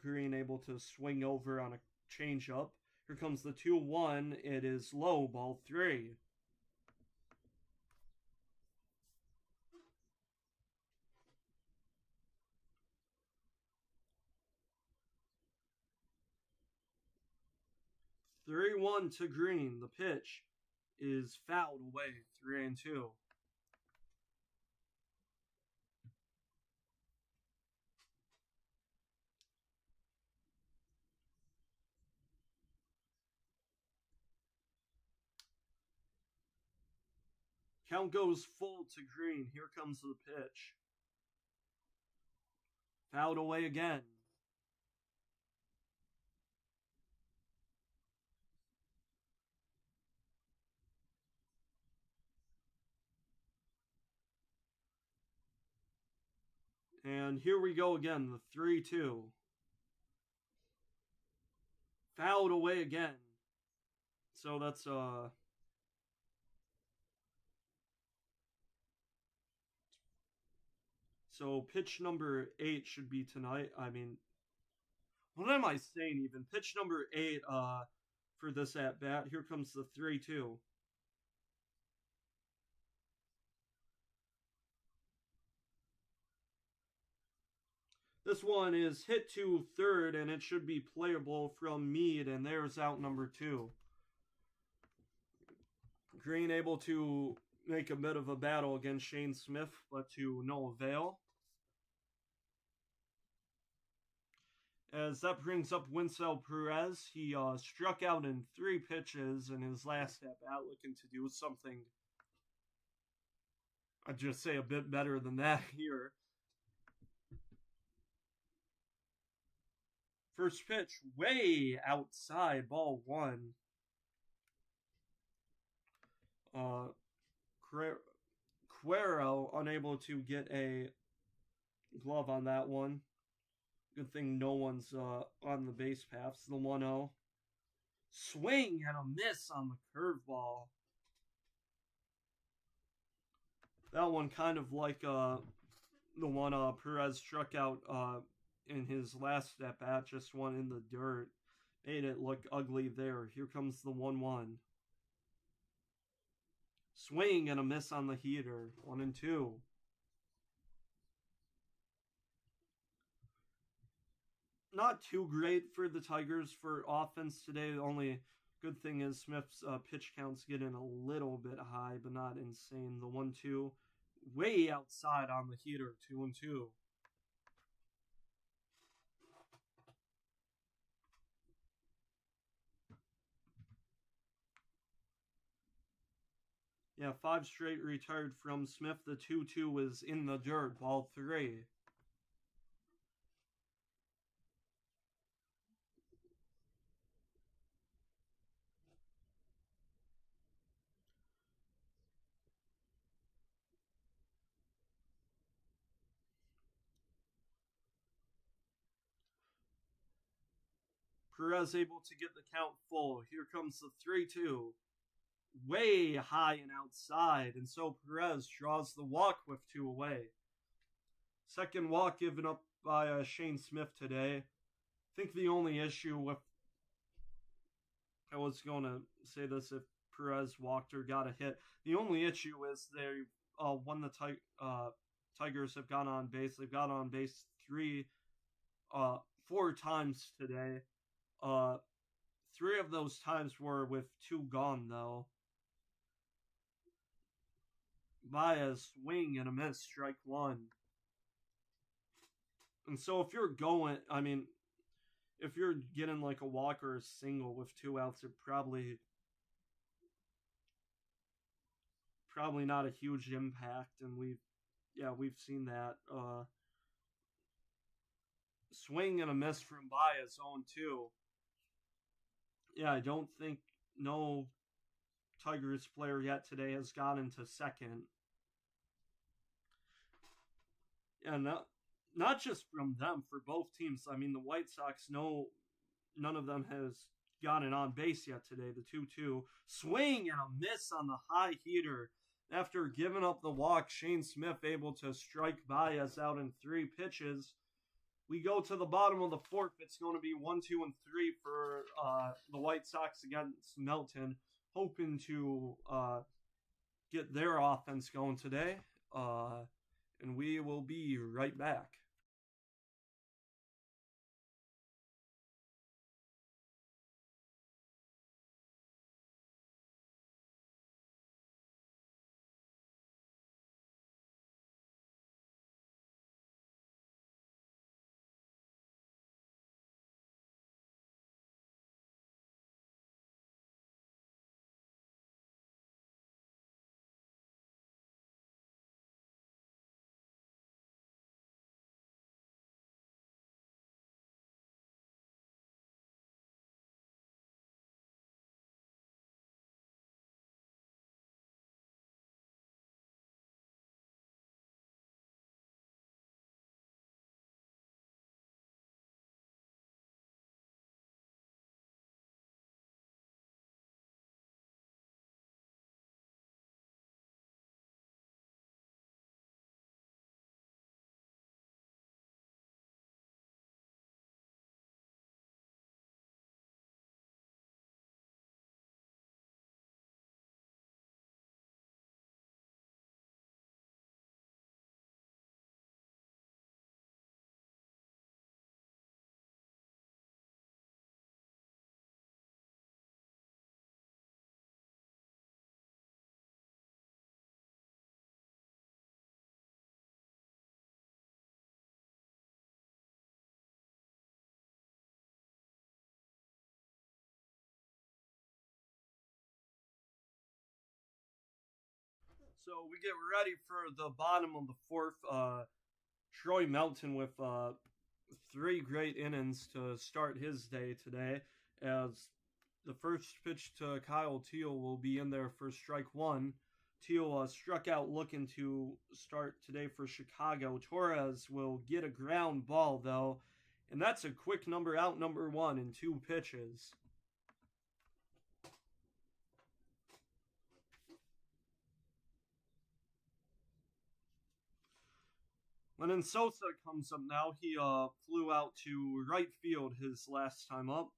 Green able to swing over on a changeup. Here comes the 2-1. It is low, ball three. Three one to Green. The pitch is fouled away. 3-2. Count goes full to Green. Here comes the pitch. Fouled away again. And here we go again, the 3-2. Fouled away again. So that's So pitch number 8 should be tonight. I mean, what am I saying even? Pitch number 8 for this at bat. Here comes the 3-2. This one is hit to third, and it should be playable from Mead, and there's out number 2. Green able to make a bit of a battle against Shane Smith, but to no avail. As that brings up Winsell Perez, he struck out in 3 pitches in his last at bat, looking to do something, I'd just say, a bit better than that here. First pitch, way outside, ball 1. Cuero unable to get a glove on that one. Good thing no one's on the base paths. The 1-0. Swing and a miss on the curveball. That one kind of like the one Perez struck out in his last at bat, just one in the dirt. Made it look ugly there. Here comes the 1-1. Swing and a miss on the heater. 1-2. Not too great for the Tigers for offense today. The only good thing is Smith's pitch count's getting a little bit high, but not insane. The 1-2, way outside on the heater. 2-2. Yeah, 5 straight retired from Smith. The 2-2 was in the dirt. Ball 3. Perez able to get the count full. Here comes the 3-2. Way high and outside, and so Perez draws the walk with 2 away. Second walk given up by Shane Smith today. I think the only issue with, I was going to say this if Perez walked or got a hit, the only issue is they when the Tigers have gone on base, they've got on base 4 times today. 3 of those times were with 2 gone, though. Baez, swing and a miss, strike 1. And so if you're going, I mean, if you're getting like a walk or a single with 2 outs, it probably not a huge impact. And we've seen that. Swing and a miss from Baez, 0-2. Yeah, I don't think no Tigers player yet today has gotten to second. And not just from them, for both teams. I mean, the White Sox, none of them has gotten on base yet today. The 2-2. Swing and a miss on the high heater. After giving up the walk, Shane Smith able to strike Baez out in 3 pitches. We go to the bottom of the 4th. It's going to be 1, 2, and 3 for the White Sox against Melton, hoping to get their offense going today. And we will be right back. So we get ready for the bottom of the fourth. Troy Melton with three great innings to start his day today, as the first pitch to Kyle Teal will be in there for strike one. Teal struck out looking to start today for Chicago. Torres will get a ground ball, though, and that's a quick number out, number one, in two pitches. Lenyn Sosa comes up now. He flew out to right field his last time up.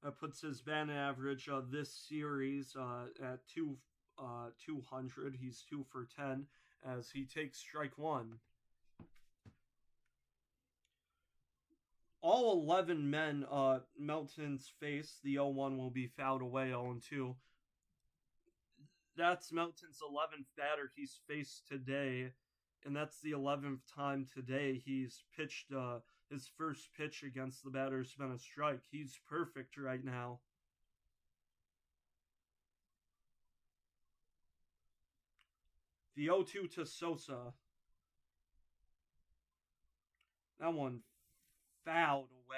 That puts his batting average this series at 200. He's 2 for 10 as he takes strike one. All 11 men Melton's face, the 0-1 will be fouled away 0-2. That's Melton's 11th batter he's faced today, and that's the 11th time today he's pitched his first pitch against the batter's been a strike. He's perfect right now. The 0-2 to Sosa. That one fouled away.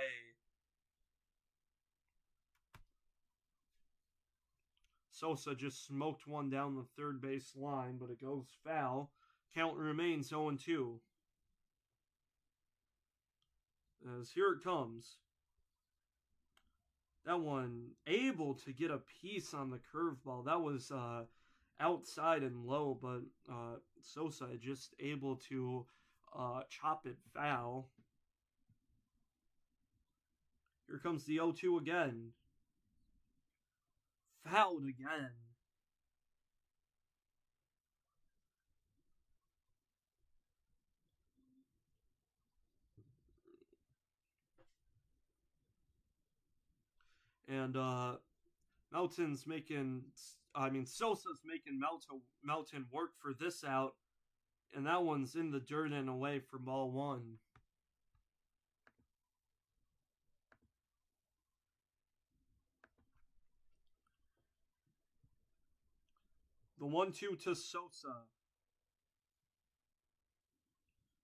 Sosa just smoked one down the third base line, but it goes foul. Count remains 0-2. As here it comes. That one able to get a piece on the curveball. That was outside and low, but Sosa just able to chop it foul. Here comes the 0-2 again. Fouled again. And Sosa's making Melton work for this out, and that one's in the dirt and away for ball one. The 1-2 to Sosa.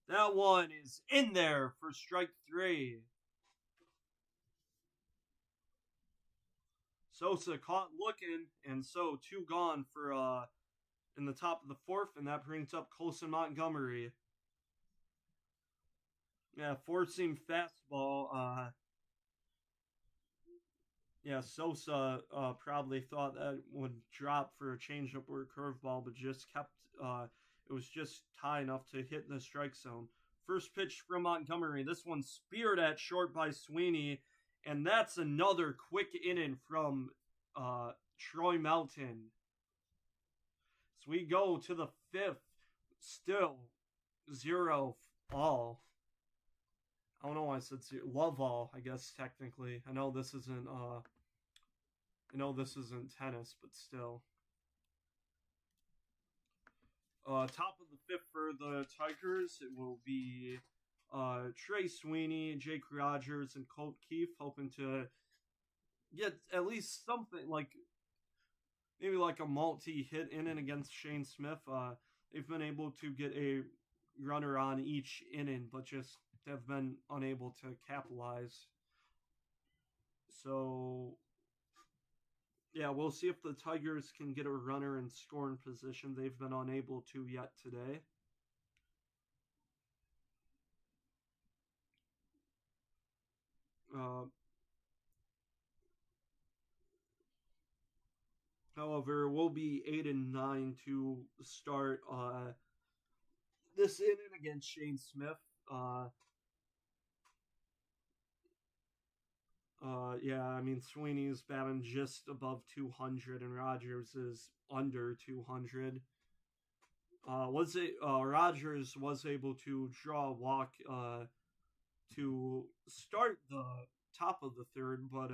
That one is in there for strike three. Sosa caught looking, and so two gone for in the top of the fourth, and that brings up Colson Montgomery. Yeah, four-seam fastball. Sosa probably thought that would drop for a changeup or a curveball, but just kept. It was just high enough to hit the strike zone. First pitch from Montgomery. This one speared at short by Sweeney, and that's another quick inning from Troy Melton. So we go to the fifth, still 0 all. I don't know why I said zero. Love all, I guess technically. I know this isn't tennis, but still. Top of the fifth for the Tigers, it will be Trey Sweeney, Jake Rogers, and Colt Keefe, hoping to get at least something maybe like a multi-hit inning against Shane Smith. They've been able to get a runner on each inning, but just have been unable to capitalize. So, yeah, we'll see if the Tigers can get a runner in scoring position. They've been unable to yet today. However, we'll be 8-9 to start this inning against Shane Smith. Sweeney's batting just above 200, and Rogers is under 200. Rogers was able to draw a walk to start the top of the third, but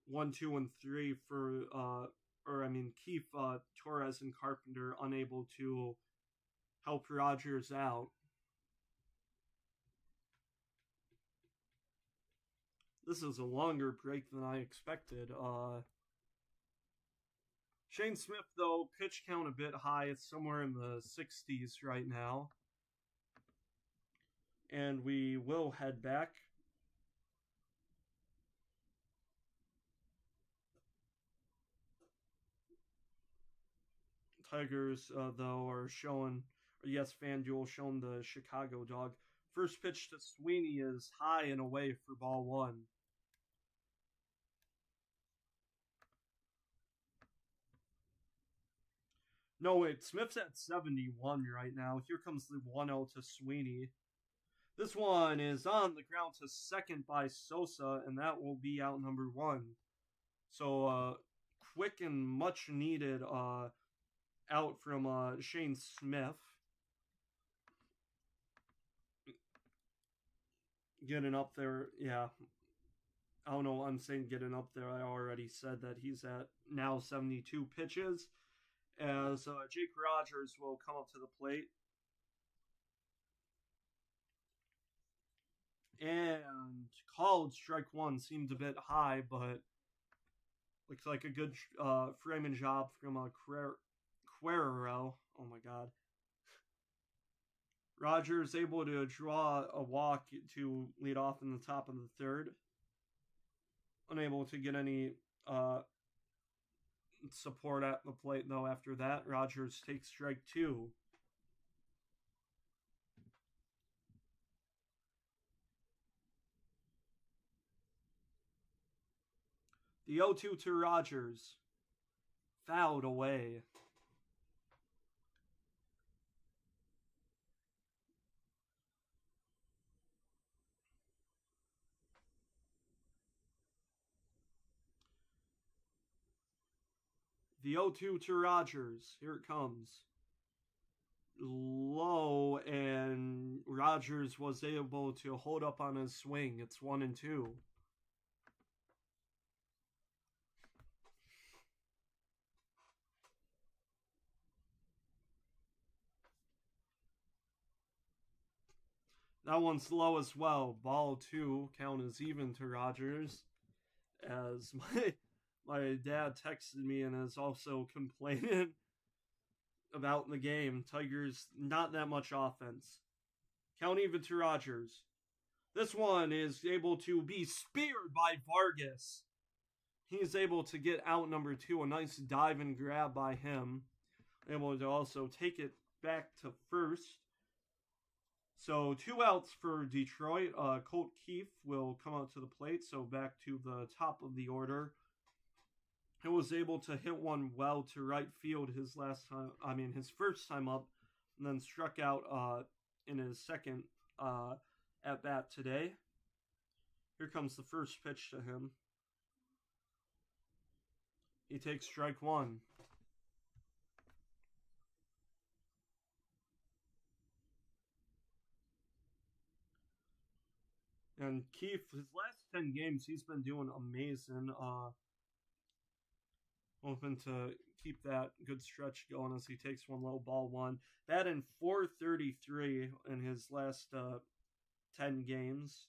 1, 2, and 3 for Keefe, Torres, and Carpenter unable to help Rogers out. This is a longer break than I expected. Shane Smith, though, pitch count a bit high. It's somewhere in the 60s right now. And we will head back. Tigers, though, are showing, or yes, FanDuel showing the Chicago dog. First pitch to Sweeney is high and away for ball one. No, wait, Smith's at 71 right now. Here comes the 1-0 to Sweeney. This one is on the ground to second by Sosa, and that will be out number one. So, quick and much needed out from Shane Smith. Getting up there, yeah. I don't know, I'm saying getting up there. I already said that he's at now 72 pitches. As Jake Rogers will come up to the plate. And called strike one. Seemed a bit high, but looks like a good framing job from Querrero. Oh my god. Rogers able to draw a walk to lead off in the top of the third. Unable to get any support at the plate, though, after that. Rogers takes strike two. The 0-2 to Rogers. Fouled away. The 0-2 to Rogers. Here it comes. Low, and Rogers was able to hold up on his swing. It's 1-2. That one's low as well. Ball two. Count is even to Rogers. As my dad texted me and is also complaining about the game. Tigers, not that much offense. Count even to Rogers. This one is able to be speared by Vargas. He's able to get out number two. A nice dive and grab by him. Able to also take it back to first. So 2 outs for Detroit. Colt Keefe will come out to the plate. So back to the top of the order. He was able to hit one well to right field his first time up, and then struck out in his second at bat today. Here comes the first pitch to him. He takes strike one. And Keefe, his last 10 games, he's been doing amazing. Hoping to keep that good stretch going as he takes one low, ball one. Batting .433 in his last 10 games.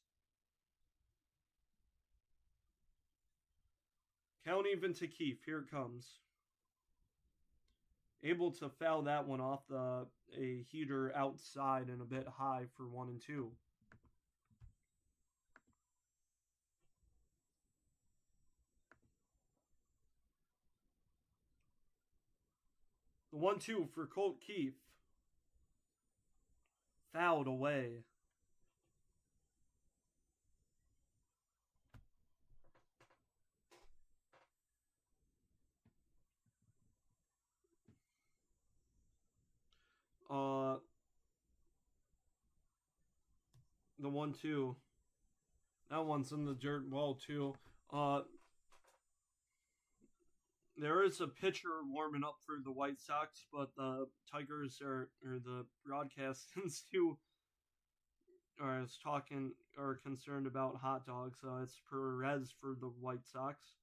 Count even to Keefe. Here it comes. Able to foul that one off a heater outside and a bit high for 1-2. The 1-2 for Colt Keefe. Fouled away. The 1-2. That one's in the dirt well too. There is a pitcher warming up for the White Sox, but the Tigers or the broadcast institute are concerned about hot dogs. It's Perez for the White Sox.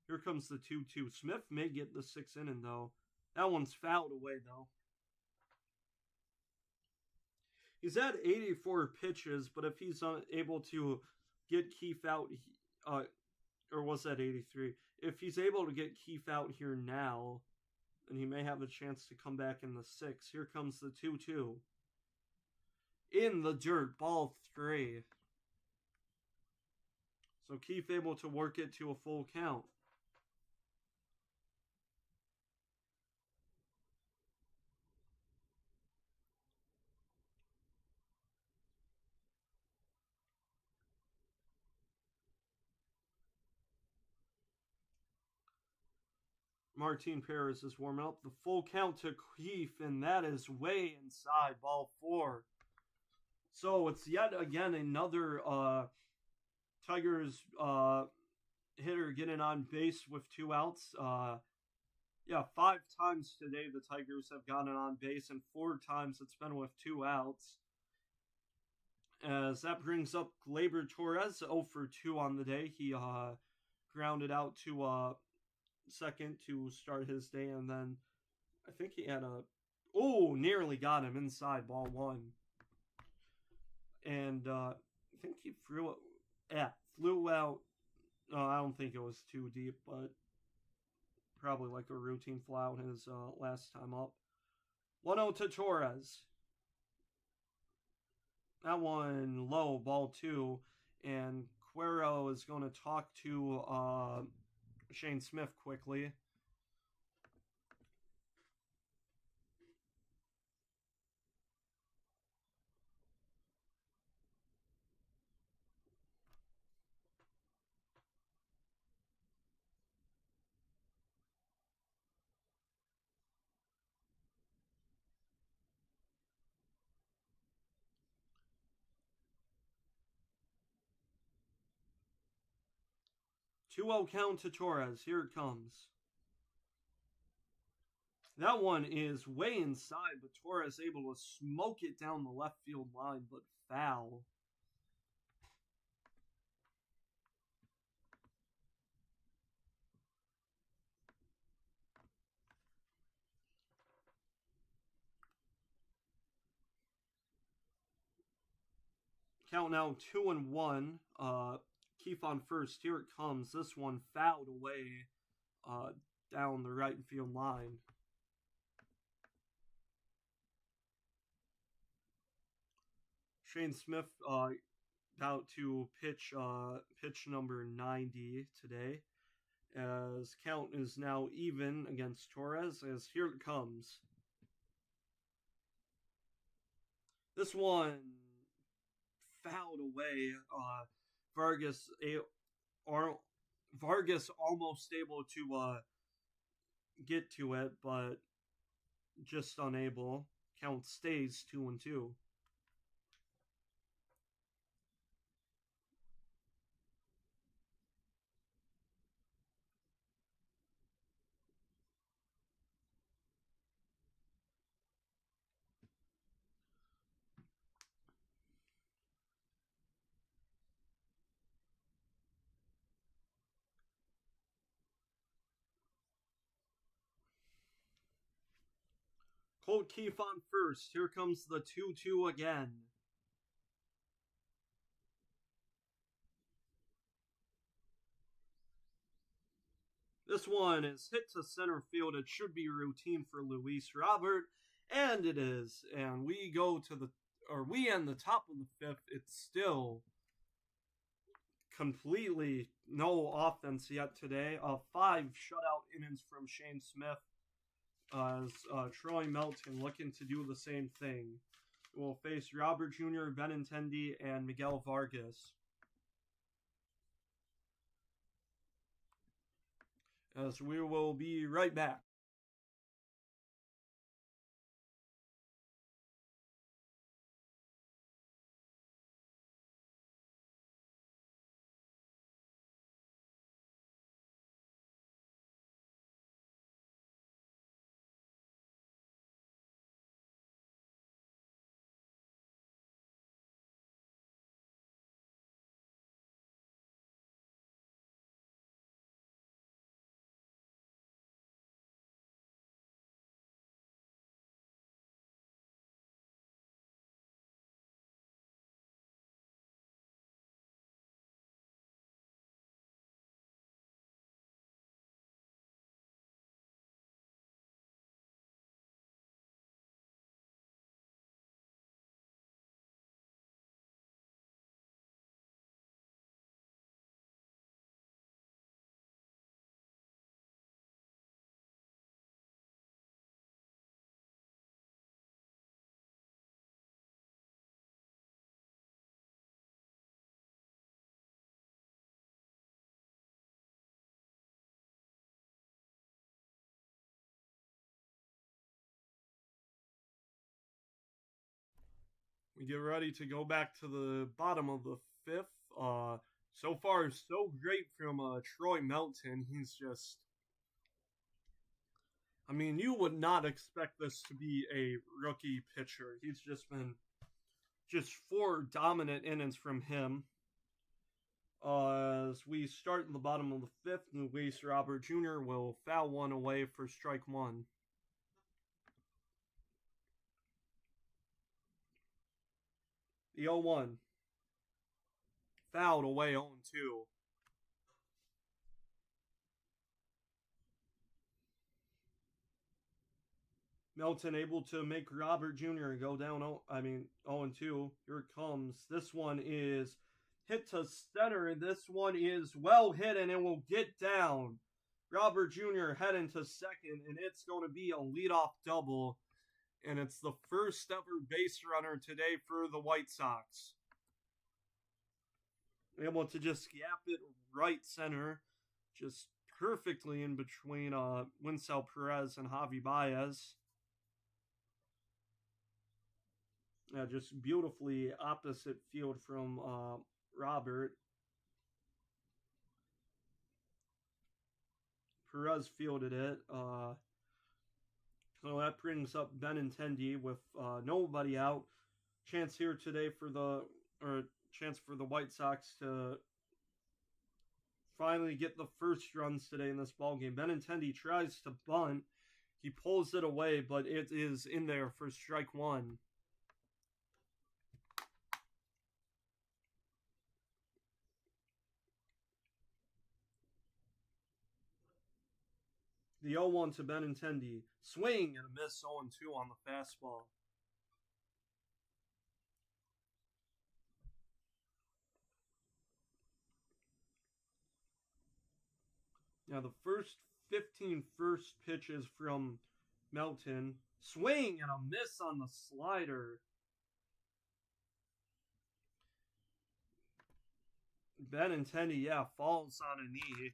Here comes the 2-2. Smith may get the 6th inning though. That one's fouled away though. He's at 84 pitches, but if he's unable to get Keefe out or was that 83? If he's able to get Keith out here now, then he may have a chance to come back in the 6. Here comes the 2-2. In the dirt, ball 3. So Keith able to work it to a full count. Martin Perez is warming up. The full count to Keith, and that is way inside, ball 4. So it's yet again another Tigers hitter getting on base with 2 outs. Yeah, 5 times today the Tigers have gotten on base, and 4 times it's been with 2 outs. As that brings up Gleyber Torres, 0 for 2 on the day. He grounded out to second to start his day, and then I think he had nearly got him inside, ball 1. And I think he flew out. I don't think it was too deep, but probably like a routine fly out his last time up. 1-0 to Torres. That one low, ball 2, and Cuero is going to talk to Shane Smith quickly. Two-0 count to Torres. Here it comes. That one is way inside, but Torres able to smoke it down the left field line, but foul. Count now 2-1. Keith on first. Here it comes. This one fouled away down the right field line. Shane Smith about to pitch number 90 today. As count is now even against Torres. As here it comes. This one fouled away. Vargas almost able to get to it, but just unable. Count stays 2-2. Colt Keith on first. Here comes the 2-2 again. This one is hit to center field. It should be routine for Luis Robert, and it is. And we end the top of the 5th. It's still completely no offense yet today. 5 shutout innings from Shane Smith. As Troy Melton looking to do the same thing. Will face Robert Jr., Benintendi, and Miguel Vargas. As we will be right back. We get ready to go back to the bottom of the fifth. So far, so great from Troy Melton. He's just. I mean, you would not expect this to be a rookie pitcher. He's just been just 4 dominant innings from him. As we start in the bottom of the fifth, Luis Robert Jr. will foul one away for strike one. The 0-1. Fouled away 0-2. Melton able to make Robert Jr. go down 0-2. Here it comes. This one is hit to center. This one is well hit and it will get down. Robert Jr. heading to second, and it's going to be a leadoff double. And it's the first ever base runner today for the White Sox. Able to just gap it right center, just perfectly in between Winsel Perez and Javi Baez. Just beautifully opposite field from Robert. Perez fielded it. So that brings up Benintendi with nobody out. Chance here today for the White Sox to finally get the first runs today in this ballgame. Benintendi tries to bunt. He pulls it away, but it is in there for strike one. The 0-1 to Benintendi. Swing and a miss 0-2 on the fastball. Now the first 15 first pitches from Melton. Swing and a miss on the slider. Benintendi, falls on a knee.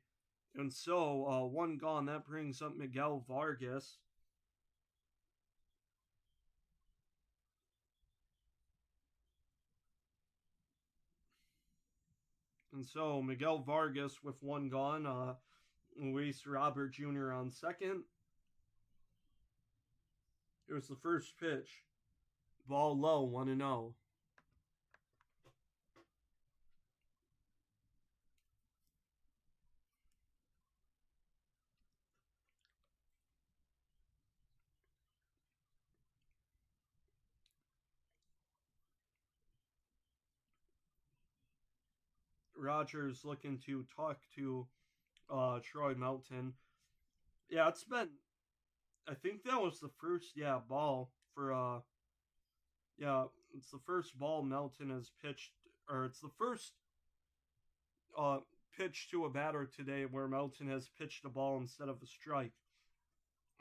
And so, one gone. That brings up Miguel Vargas. And so, Miguel Vargas with one gone. Luis Robert Jr. on second. It was the first pitch. Ball low, 1-0. Rogers looking to talk to Troy Melton. Yeah, it's been. I think that was the first ball for it's the first ball Melton has pitched, or it's the first pitch to a batter today where Melton has pitched a ball instead of a strike.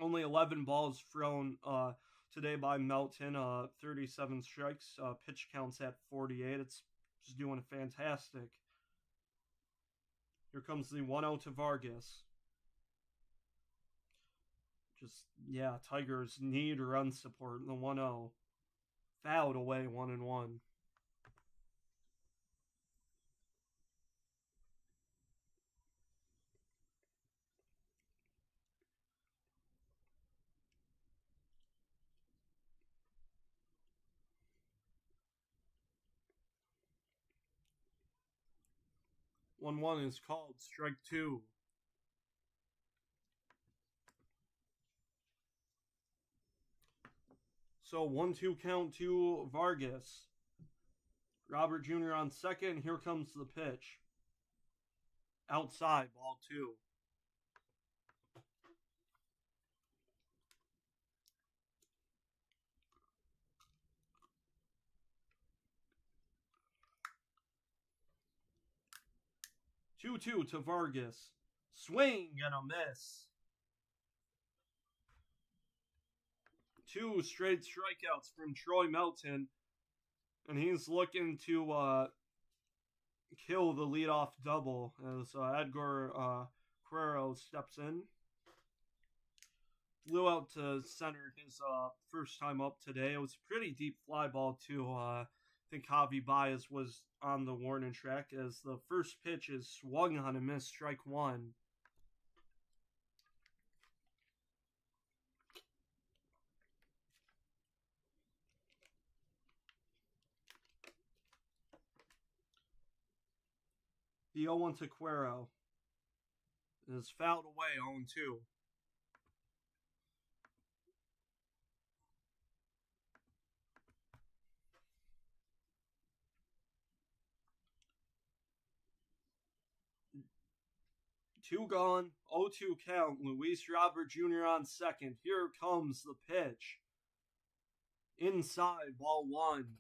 Only 11 balls thrown today by Melton, 37 strikes, pitch counts at 48. It's just doing fantastic. Here comes the 1-0 to Vargas. Just, Tigers need run support in the 1-0. Fouled away 1-1. One is called strike two. So 1-2 count to Vargas. Robert Jr. on second. Here comes the pitch. Outside, ball 2. Two to Vargas. Swing and a miss. 2 straight strikeouts from Troy Melton. And he's looking to kill the leadoff double as Edgar Quero steps in. flew out to center his first time up today. It was a pretty deep fly ball too. I think Javi Baez was on the warning track as the first pitch is swung on and missed, strike one. The 0-1 to Cuero is fouled away, 0-2. Two gone, 0-2 count. Luis Robert Jr. on second. Here comes the pitch. Inside, ball one.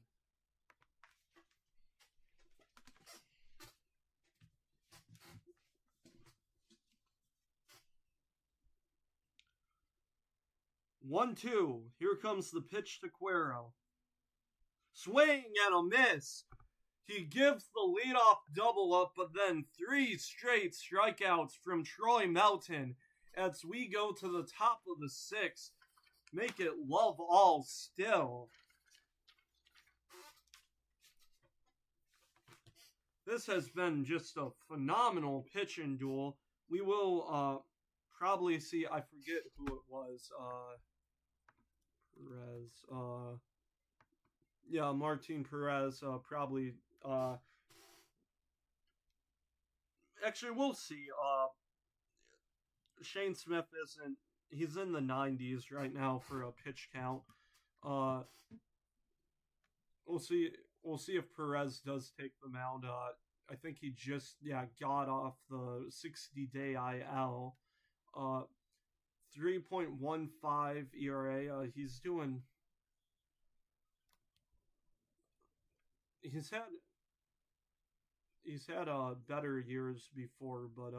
One, two. Here comes the pitch to Cuero. Swing and a miss. He gives the leadoff double up, but then three straight strikeouts from Troy Melton as we go to the top of the sixth. Make it love all still. This has been just a phenomenal pitching duel. We will probably see, I forget who it was, Perez. Yeah, Martin Perez probably. Actually, we'll see. Shane Smith isn't. He's in the 90s right now for a pitch count. We'll see. We'll see if Perez does take the mound. I think he just got off the 60-day IL. 3.15 ERA. He's doing. He's had better years before, but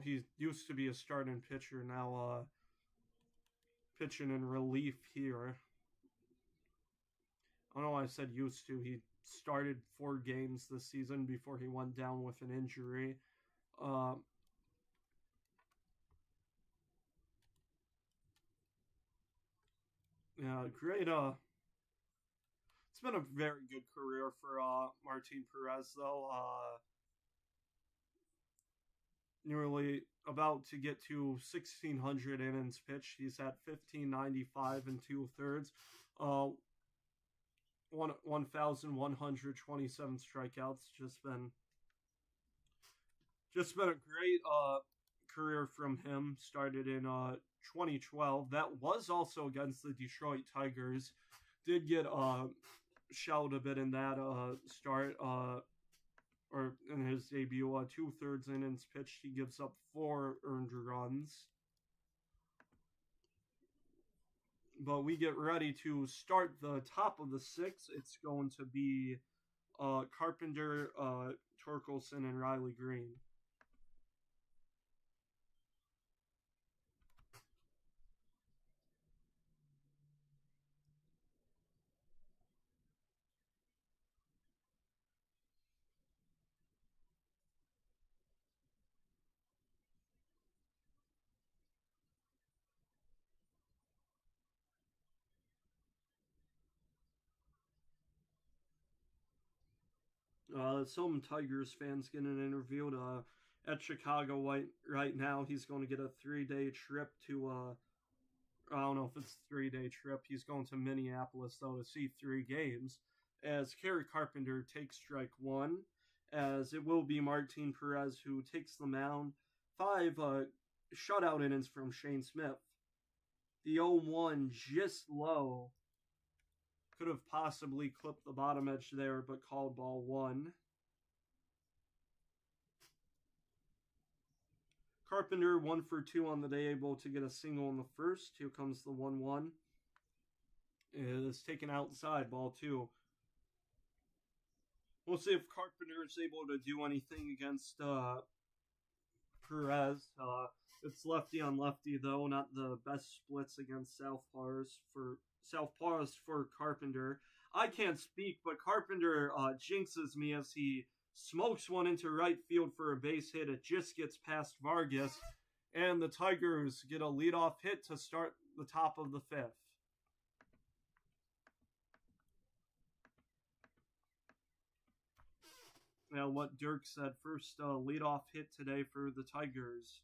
he used to be a starting pitcher, now pitching in relief here. I don't know why I said used to. He started 4 games this season before he went down with an injury. Great. It's been a very good career for Martin Perez, though. Nearly about to get to 1,600 innings pitched. He's at 1,595 and 2/3. 1,127 strikeouts. Just been a great career from him. Started in 2012. That was also against the Detroit Tigers. Did get shelled a bit in that start, or in his debut. 2/3 innings pitched, he gives up 4 earned runs. But we get ready to start the top of the 6th. It's going to be Carpenter, Torkelson, and Riley Green. Some Tigers fans getting interviewed at Chicago right now. He's going to get a 3-day trip to, I don't know if it's a 3-day trip. He's going to Minneapolis, though, to see 3 games. As Kerry Carpenter takes strike 1, as it will be Martin Perez who takes the mound. 5 shutout innings from Shane Smith. The 0-1 just low. Could have possibly clipped the bottom edge there, but called ball 1. Carpenter 1 for 2 on the day, able to get a single in the first. Here comes the 1-1. It is taken outside, ball 2. We'll see if Carpenter is able to do anything against Perez. It's lefty on lefty, though. Not the best splits against southpaws for Carpenter. I can't speak, but Carpenter jinxes me as he smokes one into right field for a base hit. It just gets past Vargas. And the Tigers get a leadoff hit to start the top of the fifth. Now, what Dirk said, first leadoff hit today for the Tigers.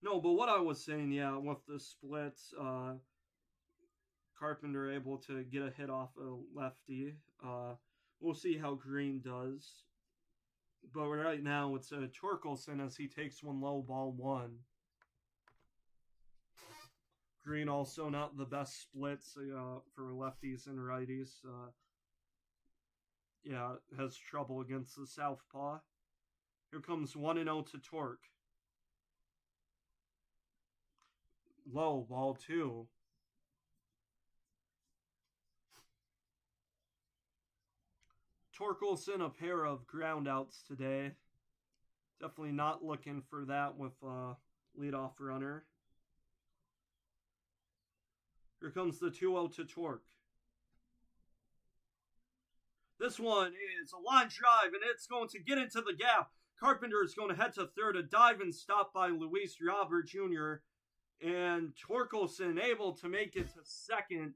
No, but what I was saying, yeah, with the splits, Carpenter able to get a hit off a lefty. We'll see how Green does. But right now, it's Torkelson as he takes one low, ball one. Green also not the best splits for lefties and righties. Yeah, has trouble against the southpaw. Here comes 1-0 to Torque. Low, ball two. Torkelson, a pair of groundouts today. Definitely not looking for that with a leadoff runner. Here comes the 2-0 to Torque. This one is a line drive, and it's going to get into the gap. Carpenter is going to head to third, a dive and stop by Luis Robert Jr., and Torkelson able to make it to second.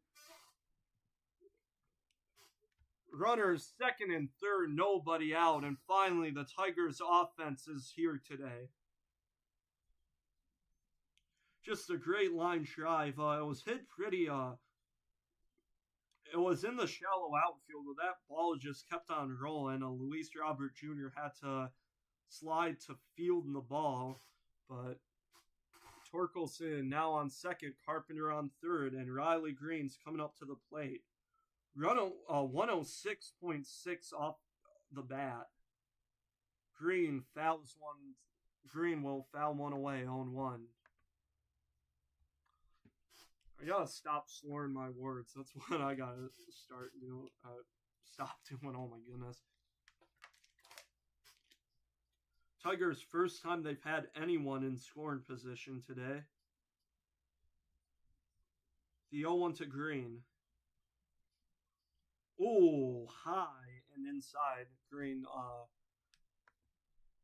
Runners second and third, nobody out, and finally the Tigers' offense is here today. Just a great line drive. It was hit pretty. It was in the shallow outfield, but that ball just kept on rolling. Luis Robert Jr. had to slide to field the ball, but Torkelson now on second, Carpenter on third, and Riley Green's coming up to the plate. Run 106.6 off the bat. Green fouls one. Green will foul one away, 0-1. I gotta stop slurring my words. That's what I gotta start doing. Stop doing. Oh my goodness. Tigers' first time they've had anyone in scoring position today. The 0-1 to Green. Ooh, high and inside. Green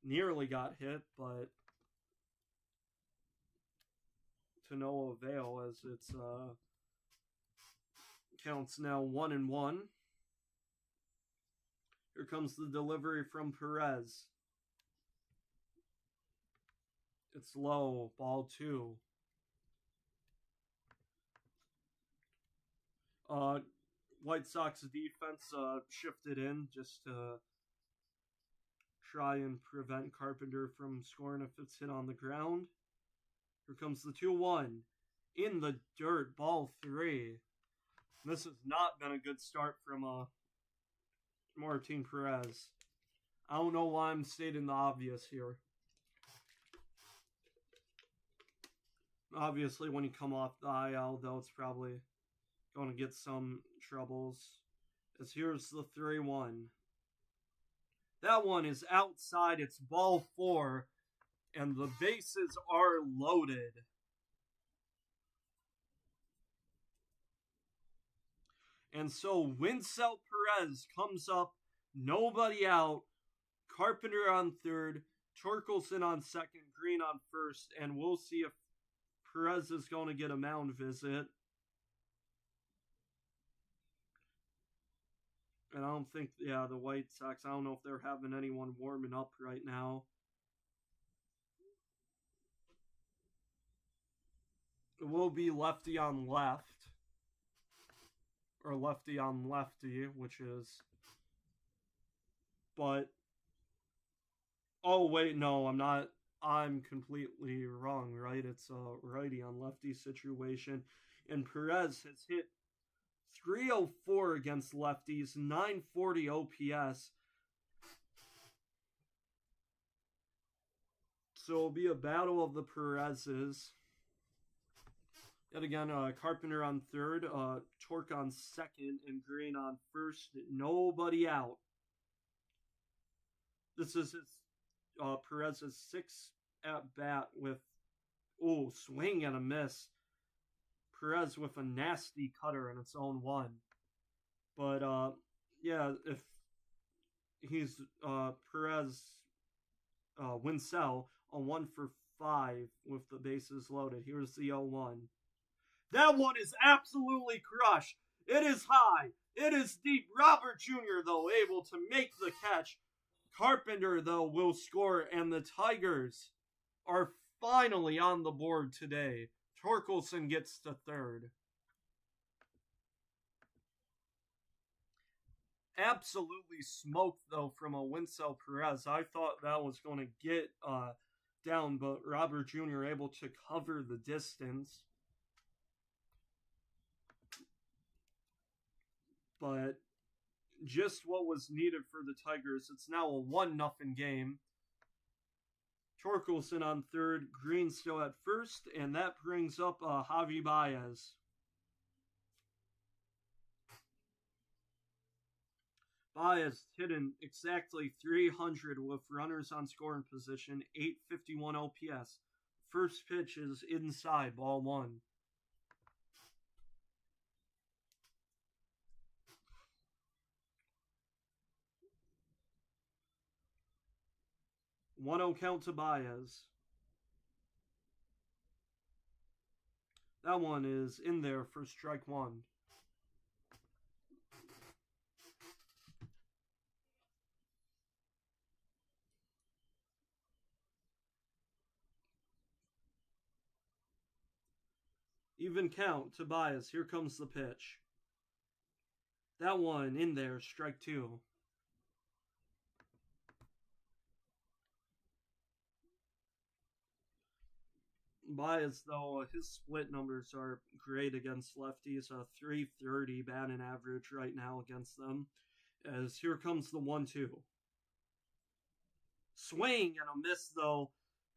nearly got hit, but to no avail as it's counts now 1-1. Here comes the delivery from Perez. It's low, ball two. White Sox defense shifted in just to try and prevent Carpenter from scoring if it's hit on the ground. Here comes the 2-1. In the dirt, ball three. This has not been a good start from Martin Perez. I don't know why I'm stating the obvious here. Obviously, when you come off the IL, though, it's probably going to get some troubles. As here's the 3-1. That one is outside. It's ball four, and the bases are loaded. And so Winsel Perez comes up, nobody out. Carpenter on third, Torkelson on second, Green on first, and we'll see if Perez is going to get a mound visit. And I don't think, the White Sox, I don't know if they're having anyone warming up right now. It will be lefty on left. Or lefty on lefty, which is... But... Oh, wait, no, I'm not... I'm completely wrong, right? It's a righty on lefty situation. And Perez has hit 304 against lefties, 940 OPS. So it'll be a battle of the Perezes. Yet again, Carpenter on third, Torque on second, and Green on first. Nobody out. This is his Perez's sixth at bat with, swing and a miss. Perez with a nasty cutter in its own one. But, if he's Perez, Winsel, a 1-for-5 with the bases loaded. Here's the 0-1. That one is absolutely crushed. It is high. It is deep. Robert Jr., though, able to make the catch. Carpenter, though, will score, and the Tigers are finally on the board today. Torkelson gets to third. Absolutely smoked, though, from a Winsell Perez. I thought that was going to get down, but Robert Jr. able to cover the distance. But just what was needed for the Tigers. It's now a 1-0 game. Torkelson on third, Green still at first, and that brings up Javi Baez. Baez hitting exactly 300 with runners on scoring position, 851 OPS. First pitch is inside, ball 1. 1-0 count to Baez. That one is in there for strike 1. Even count to Baez. Here comes the pitch. That one in there, strike 2. Baez, though, his split numbers are great against lefties. A 330 batting average right now against them. As here comes the 1-2. Swing and a miss, though.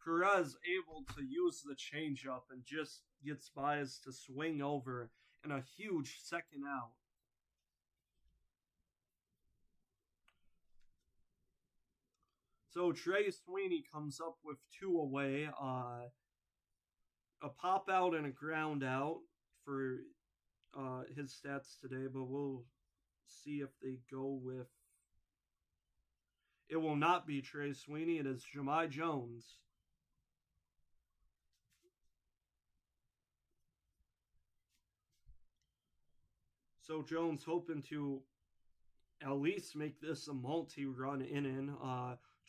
Perez able to use the changeup and just gets Baez to swing over and a huge second out. So Trey Sweeney comes up with 2 away. A pop out and a ground out for his stats today, but we'll see if they go with. It will not be Trey Sweeney. It is Jahmai Jones. So Jones hoping to at least make this a multi-run inning.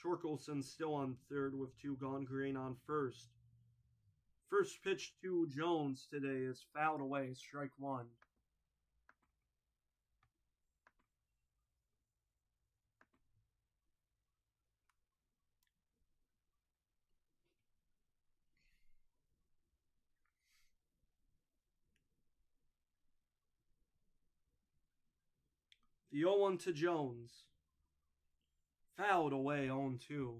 Torkelson still on third with 2 gone. Green on first. First pitch to Jones today is fouled away, strike 1. The 0-1 to Jones. Fouled away, 0-2.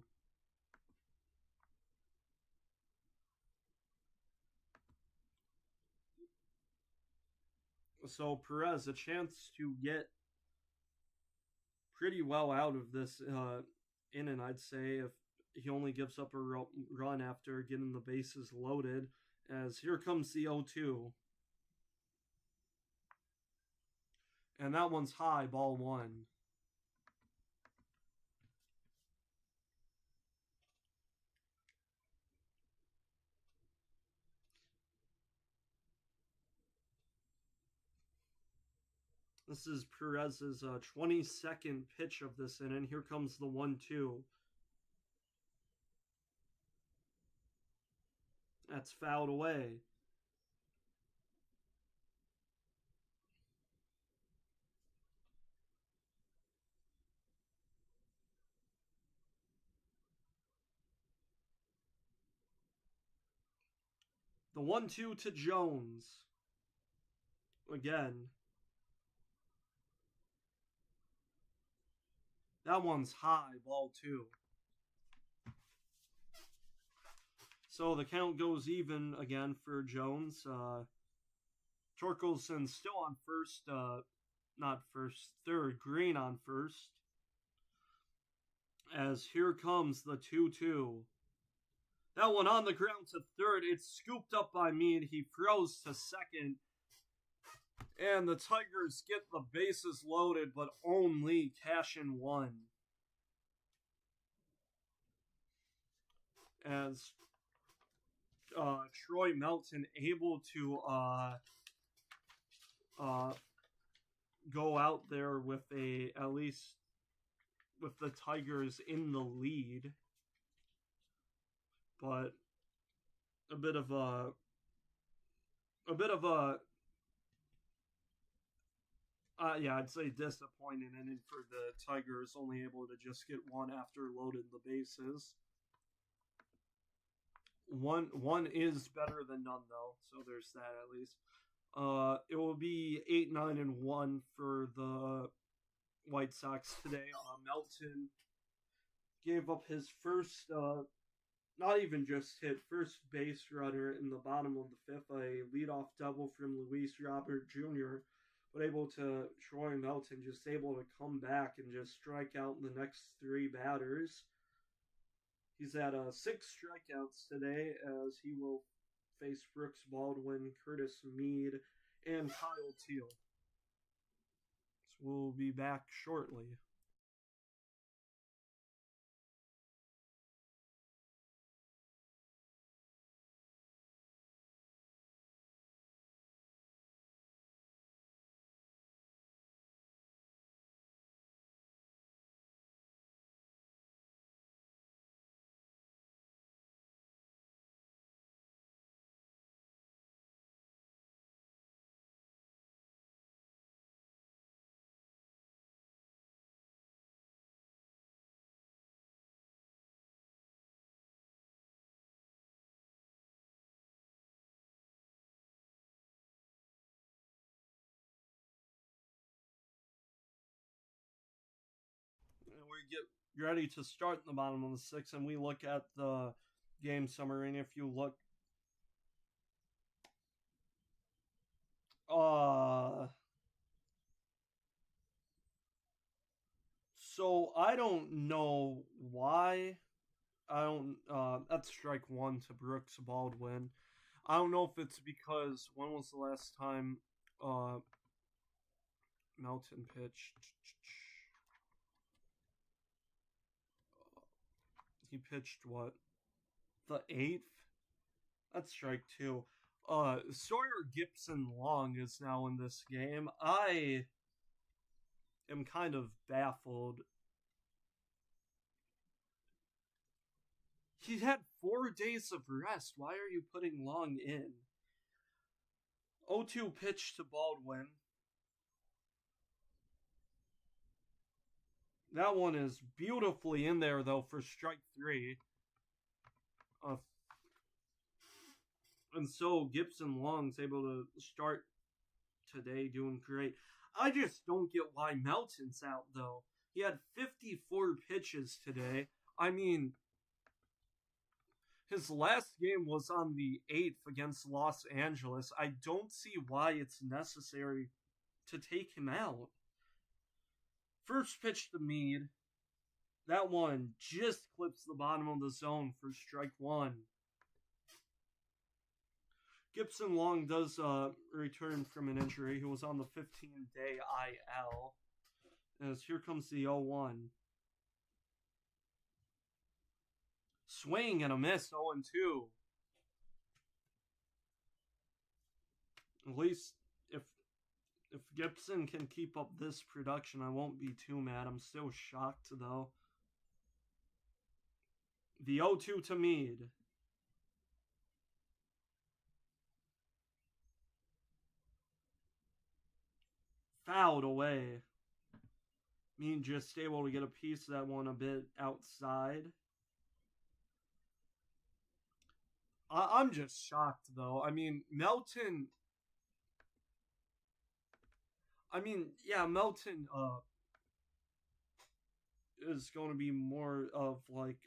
So Perez, a chance to get pretty well out of this inning, I'd say, if he only gives up a run after getting the bases loaded. As here comes the 0-2. And that one's high, ball 1. This is Perez's 22nd pitch of this inning. Here comes the 1-2. That's fouled away. The 1-2 to Jones. Again. That one's high, ball 2. So the count goes even again for Jones. Torkelson still on first, not first, third. Green on first. As here comes the 2-2. That one on the ground to third. It's scooped up by Mead. He throws to second. And the Tigers get the bases loaded, but only cash in 1. as Troy Melton able to uh, go out there with a at least with the Tigers in the lead, but a bit of a yeah, I'd say disappointing inning for the Tigers, only able to just get one after loaded the bases. One is better than none though, so there's that at least. It will be 8-9-1 for the White Sox today. Melton gave up his first, not even just hit, first base runner in the bottom of the fifth, a leadoff double from Luis Robert Jr., but able to, Troy Melton just able to come back and just strike out the next three batters. He's at 6 strikeouts today as he will face Brooks Baldwin, Curtis Mead, and Kyle Teal. So we'll be back shortly. And we get ready to start in the bottom of the sixth, and we look at the game summary. And if you look, so I don't know why. I don't. That's strike one to Brooks Baldwin. I don't know if it's because when was the last time Melton pitched? He pitched what? The 8th? That's strike two. Sawyer Gipson Long is now in this game. I am kind of baffled. He had 4 days of rest. Why are you putting Long in? 0-2 pitch to Baldwin. That one is beautifully in there, though, for strike 3. And so Gipson Long's able to start today doing great. I just don't get why Melton's out, though. He had 54 pitches today. I mean, his last game was on the 8th against Los Angeles. I don't see why it's necessary to take him out. First pitch to Mead. That one just clips the bottom of the zone for strike 1. Gipson Long does return from an injury. He was on the 15-day IL. As here comes the 0-1. Swing and a miss, 0-2. At least if Gipson can keep up this production, I won't be too mad. I'm still shocked, though. The 0-2 to Mead. Fouled away. Mead just able to get a piece of that one a bit outside. I'm just shocked, though. I mean, Melton... Melton is going to be more of like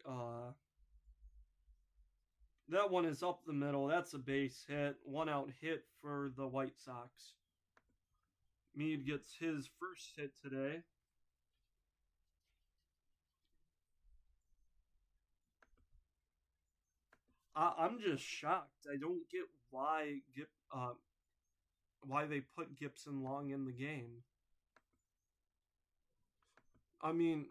that one is up the middle. That's a base hit. 1 out hit for the White Sox. Mead gets his first hit today. I'm just shocked. I don't get why they put Gipson Long in the game. I mean,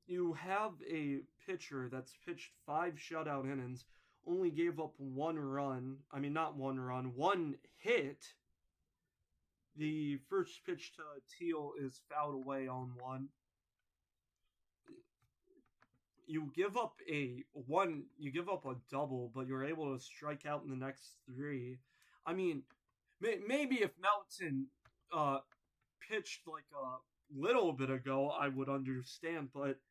you have a pitcher that's pitched 5 shutout innings, only gave up 1 run. I mean, not 1 run, 1 hit. The first pitch to Teal is fouled away on one. You give up a double, but you're able to strike out in the next 3. I mean, maybe if Melton pitched like a little bit ago, I would understand, but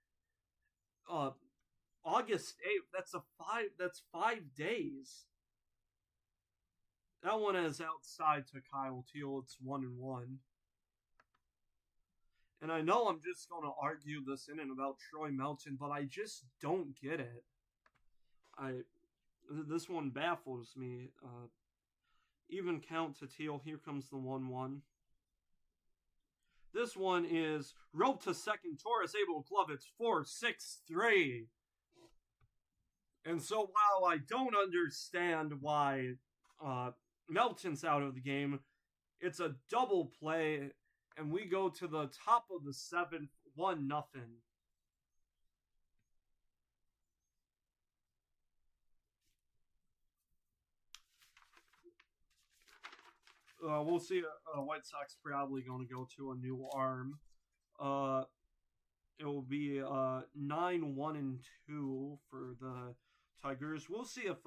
August 8th, that's 5 days. That one is outside to Kyle Teal. It's 1-1. And I know I'm just going to argue this in and about Troy Melton, but I just don't get it. This one baffles me. Even count to Teal. Here comes the 1-1. This one is roped to second. Torres able to glove it. 4-6-3. And so while I don't understand why Melton's out of the game, it's a double play, and we go to the top of the 7th, 1-0. We'll see. White Sox probably going to go to a new arm. It will be 9-1-2 for the Tigers. We'll see if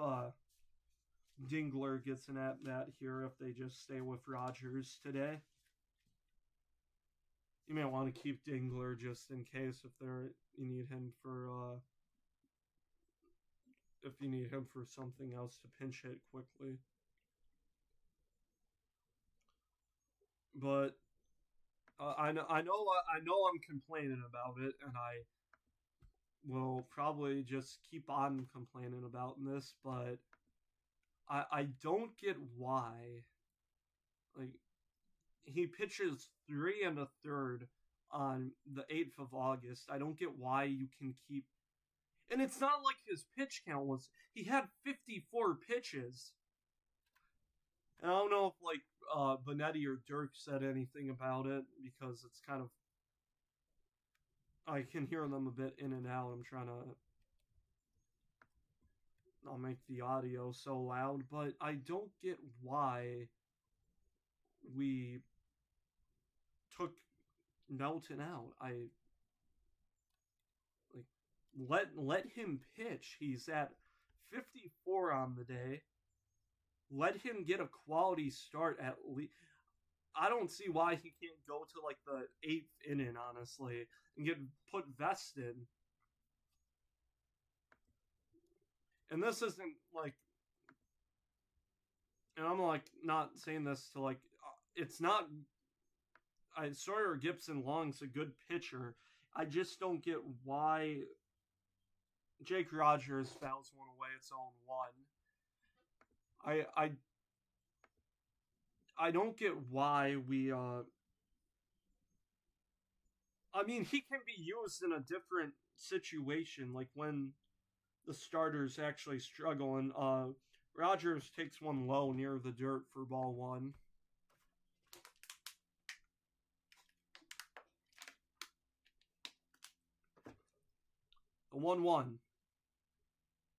Dingler gets an at bat here if they just stay with Rogers today. You may want to keep Dingler just in case if you need him for something else to pinch hit quickly. But I know I'm complaining about it, and I will probably just keep on complaining about this, but I don't get why. Like, he pitches 3 1/3 on the 8th of August. I don't get why you can keep. And it's not like his pitch count was. He had 54 pitches. And I don't know if Benetti or Dirk said anything about it, because it's kind of. I can hear them a bit in and out. I'm trying to not make the audio so loud, but I don't get why we took Melton out. Let him pitch. He's at 54 on the day. Let him get a quality start at least. I don't see why he can't go to like the 8th inning, honestly, and get put vested. And this isn't like, and I'm like not saying this to like, it's not. Sawyer Gipson-Long's a good pitcher. I just don't get why Jake Rogers fouls one away. It's 0-1. I don't get why we. I mean, he can be used in a different situation, like when the starters actually struggle. And Rogers takes one low near the dirt for ball 1. The 1-1.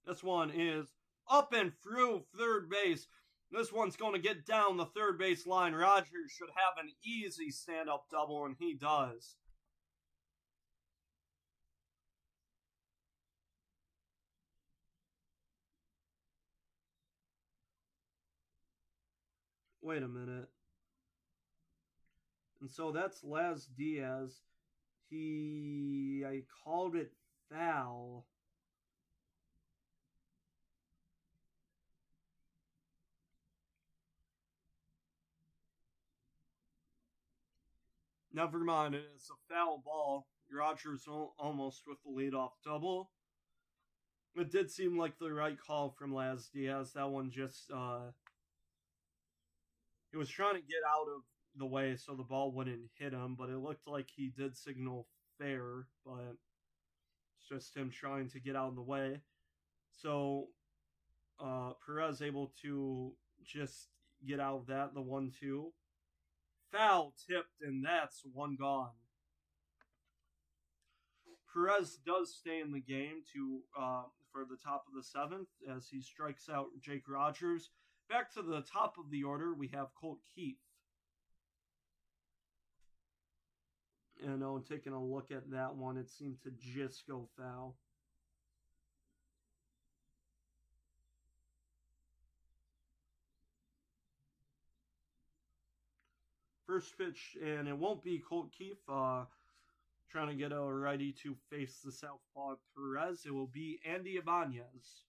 This one is up and through third base. This one's going to get down the third base line. Rogers should have an easy stand-up double, and he does. Wait a minute. And so that's Laz Diaz. I called it foul. Never mind, it's a foul ball. Rogers almost with the leadoff double. It did seem like the right call from Laz Diaz. That one just, he was trying to get out of the way so the ball wouldn't hit him, but it looked like he did signal fair, but it's just him trying to get out of the way. So, Perez able to just get out of that, the 1-2. Foul tipped, and that's one gone. Perez does stay in the game to for the top of the seventh as he strikes out Jake Rogers. Back to the top of the order, we have Colt Keith. And taking a look at that one, it seemed to just go foul. First pitch, and it won't be Colt Keith trying to get a righty to face the southpaw Perez. It will be Andy Ibanez.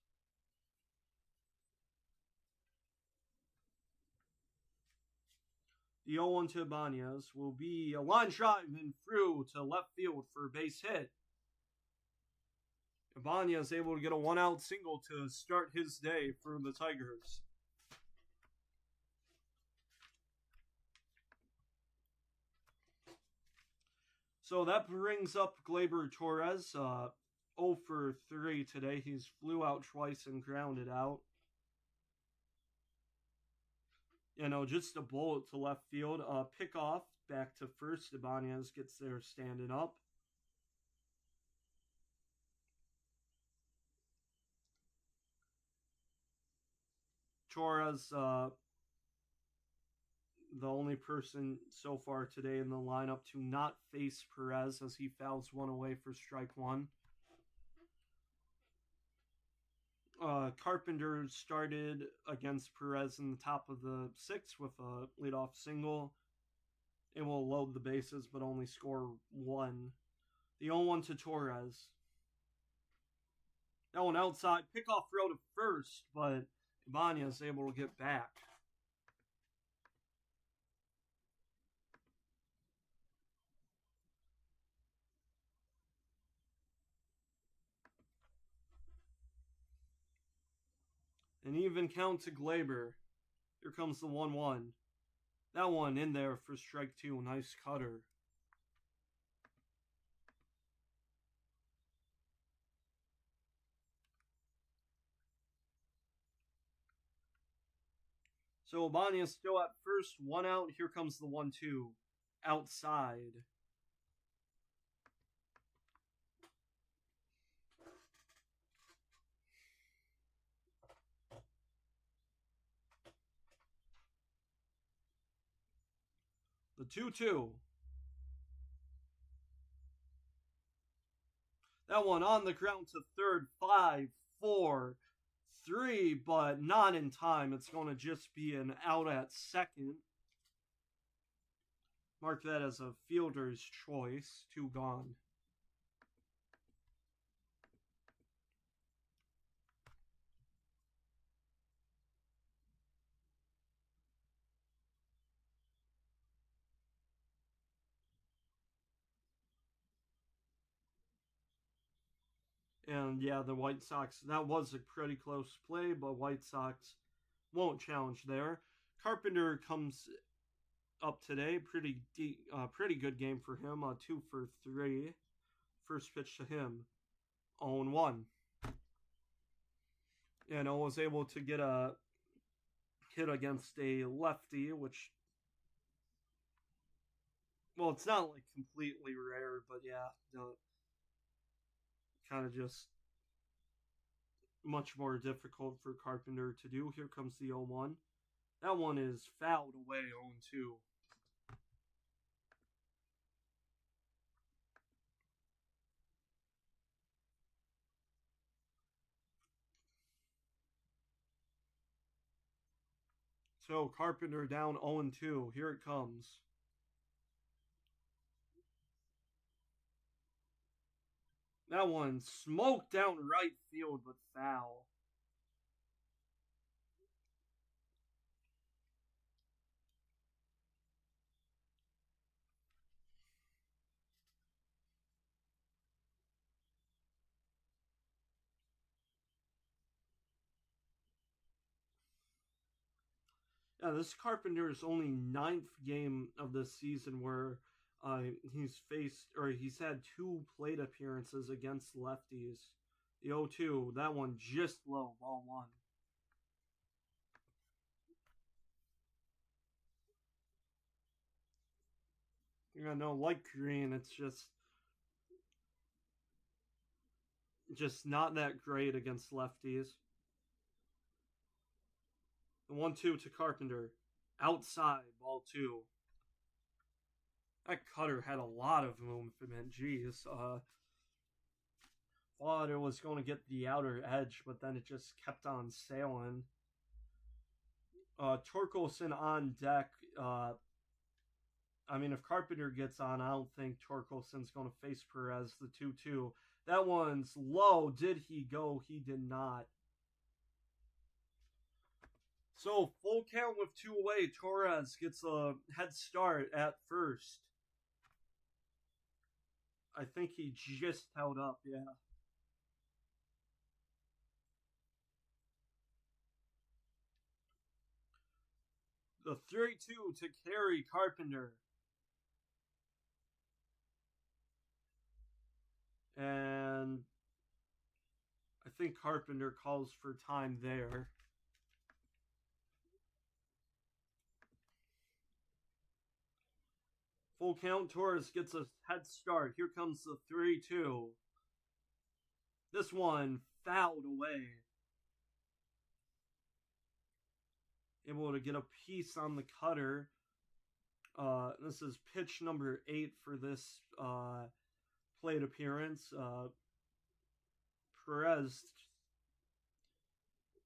The 0-1 to Ibanez will be a line drive and through to left field for a base hit. Ibanez able to get a 1-out single to start his day for the Tigers. So that brings up Gleyber Torres, 0 for 3 today. He's flew out twice and grounded out. Just a bullet to left field. Pick off back to first. Ibanez gets there standing up. Torres, the only person so far today in the lineup to not face Perez as he fouls one away for strike one. Carpenter started against Perez in the top of the sixth with a leadoff single. It will load the bases, but only score one. The 0-1 to Torres. That one outside. Pickoff throw to first, but Ibanez able to get back. An even count to Gleyber. Here comes the 1-1. That one in there for strike two. Nice cutter. So Ibanez still at first, 1 out. Here comes the 1-2. Outside. The 2-2. That one on the ground to third. 5, 4, 3, but not in time. It's going to just be an out at second. Mark that as a fielder's choice. 2 gone. And yeah, the White Sox, that was a pretty close play, but White Sox won't challenge there. Carpenter comes up today. Pretty good game for him. 2 for 3. First pitch to him. 0-1. And I was able to get a hit against a lefty, which, well, it's not like completely rare, but yeah, kind of just much more difficult for Carpenter to do. Here comes the 0-1. That one is fouled away, 0-2. So Carpenter down 0-2. Here it comes. That one smoked down right field, but foul. Yeah, this Carpenter's only 9th game of the season where he's had 2 plate appearances against lefties. The 0-2, that one just low, ball 1. You know, like Green, it's just just not that great against lefties. The 1-2 to Carpenter. Outside, ball two. That cutter had a lot of movement. Jeez. Thought it was going to get the outer edge, but then it just kept on sailing. Torkelson on deck. I mean, if Carpenter gets on, I don't think Torkelson's going to face Perez, the 2-2. That one's low. Did he go? He did not. So, full count with two away. Torres gets a head start at first. I think he just held up, yeah. The 3-2 to Kerry Carpenter. And I think Carpenter calls for time there. Full count, Torres gets a head start. Here comes the 3-2. This one fouled away. Able to get a piece on the cutter. This is pitch number 8 for this plate appearance. Perez,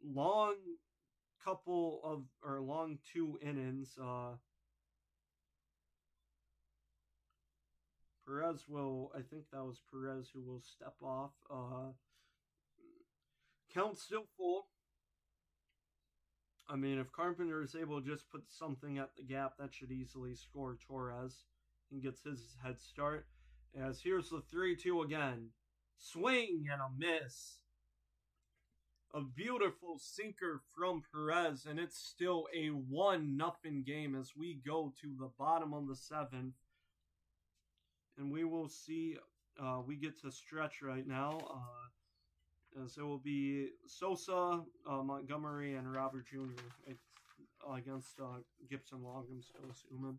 long 2 innings. Perez will, I think that was Perez who will step off. Count still full. I mean, if Carpenter is able to just put something at the gap, that should easily score Torres and gets his head start. As here's the 3-2 again. Swing and a miss. A beautiful sinker from Perez, and it's still a 1-0 game as we go to the bottom of the 7th. And we will see, we get to stretch right now. As it will be Sosa, Montgomery, and Robert Jr. Against Gibson Long, I'm still assuming.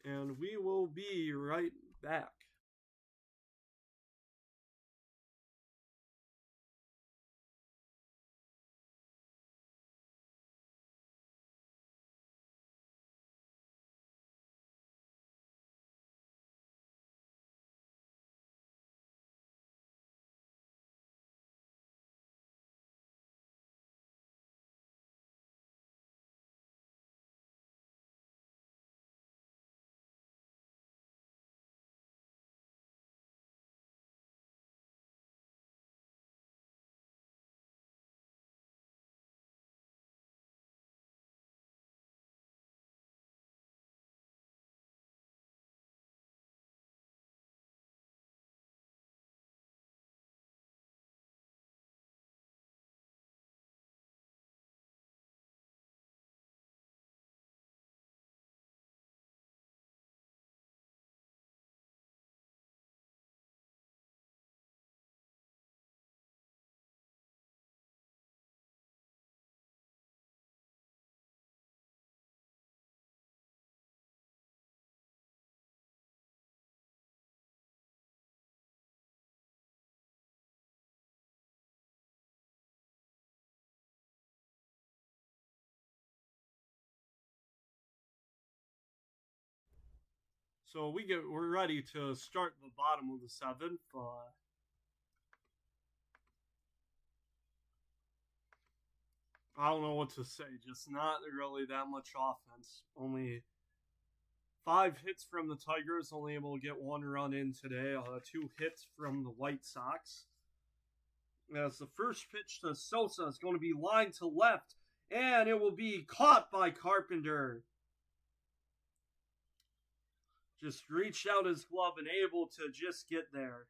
And we will be right back. So we're ready to start the bottom of the 7th. I don't know what to say. Just not really that much offense. Only 5 hits from the Tigers, only able to get 1 run in today. 2 hits from the White Sox. As the first pitch to Sosa is going to be lined to left, and it will be caught by Carpenter. Just reached out his glove and able to just get there.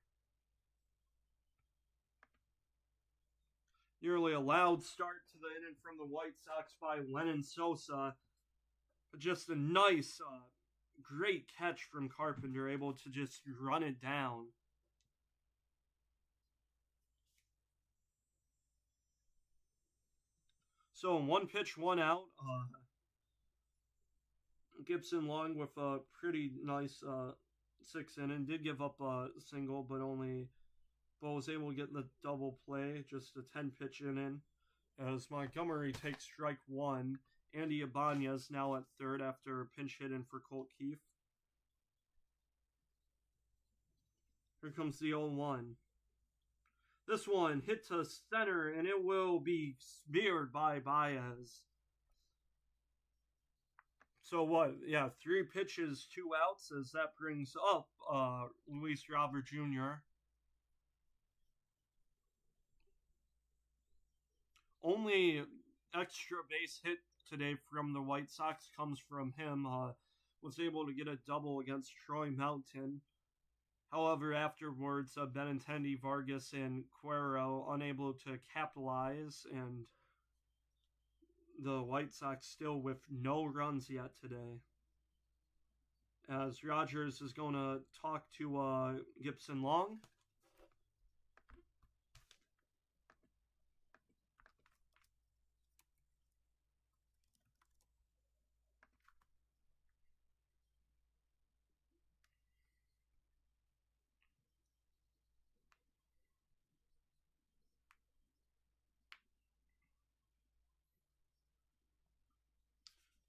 Nearly a loud start to the inning from the White Sox by Lenyn Sosa. Just a nice, great catch from Carpenter, able to just run it down. So in 1 pitch, 1 out. Gibson Long with a pretty nice 6th inning. Did give up a single, but only but was able to get the double play, just a 10-pitch inning. As Montgomery takes strike one, Andy Ibanez now at third after pinch hitting for Colt Keith. Here comes the 0-1. This one hit to center, and it will be speared by Baez. So what? Yeah, 3 pitches, 2 outs, as that brings up Luis Robert Jr. Only extra base hit today from the White Sox comes from him. Was able to get a double against Troy Mountain. However, afterwards, Benintendi, Vargas, and Cuero unable to capitalize, and the White Sox still with no runs yet today. As Rogers is going to talk to Gibson Long.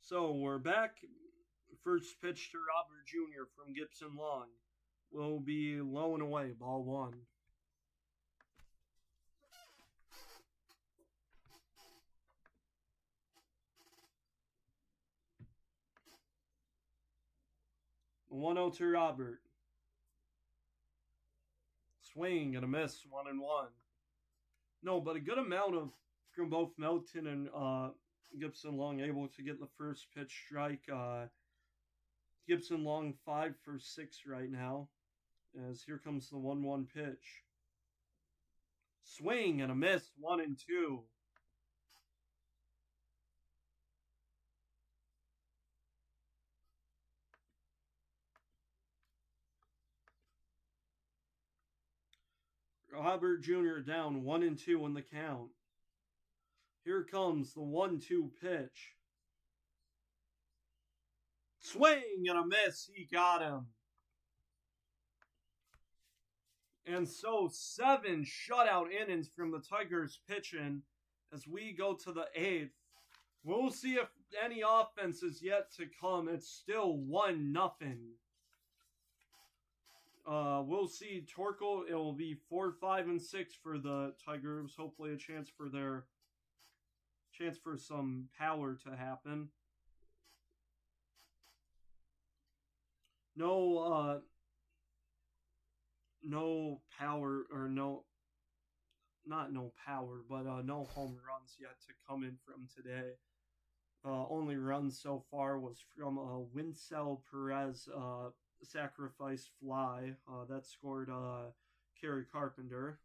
So we're back. First pitch to Robert Jr. from Gibson Long will be low and away, ball 1. The 1-0 to Robert. Swing and a miss, 1-1. No, but a good amount of from both Melton and Gibson Long able to get the first pitch strike. Gibson Long 5 for 6 right now. As here comes the 1-1 pitch. Swing and a miss, 1-2. Robert Jr. down 1-2 in the count. Here comes the 1-2 pitch. Swing and a miss. He got him. And so 7 shutout innings from the Tigers pitching as we go to the 8th. We'll see if any offense is yet to come. It's still 1-0. We'll see Torkel. It will be 4, 5, and 6 for the Tigers. Hopefully a chance for some power to happen. No power, or no power, but no home runs yet to come in from today. Only run so far was from Winsel Perez sacrifice fly that scored Kerry Carpenter.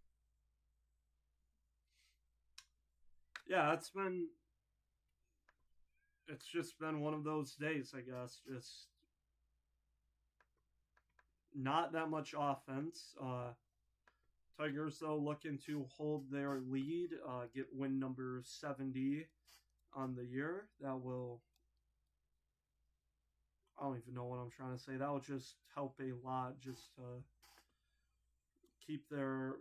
Yeah, it's just been one of those days, I guess. Just not that much offense. Tigers, though, looking to hold their lead, get win number 70 on the year. That will, I don't even know what I'm trying to say. That will just help a lot, just to keep their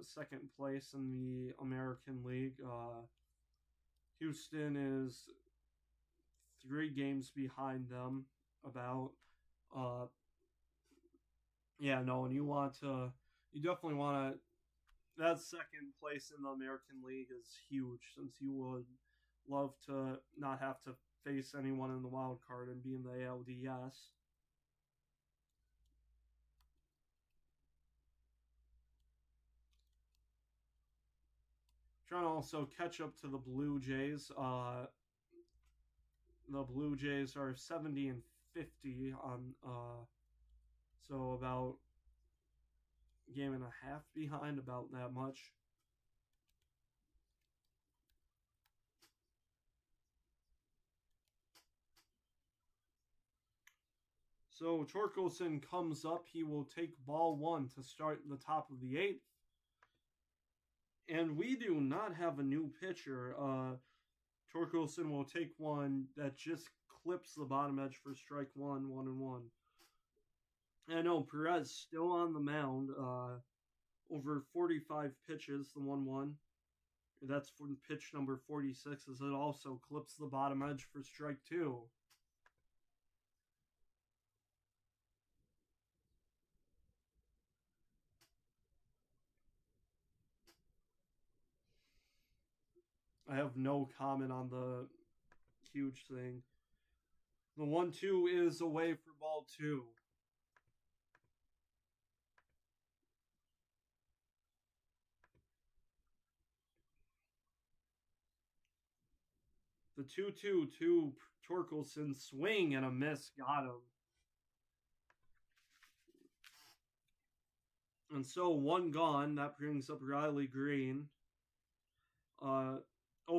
second place in the American League. Houston is 3 games behind them, about. And you definitely want to. That second place in the American League is huge, since you would love to not have to face anyone in the wild card and be in the ALDS. Trying to also catch up to the Blue Jays. The Blue Jays are 70 and 50 on, so about a game and a half behind, about that much. So Torkelson comes up. He will take ball 1 to start the top of the 8th. And we do not have a new pitcher. Torkelson will take one that just clips the bottom edge for strike 1, 1-1. I know Perez still on the mound. over 45 pitches, the 1-1. That's for pitch number 46, as it also clips the bottom edge for strike 2. I have no comment on the huge thing. The 1-2 is away for ball 2. The 2-2 to Torkelson, swing and a miss, got him. And so 1 gone. That brings up Riley Green. 0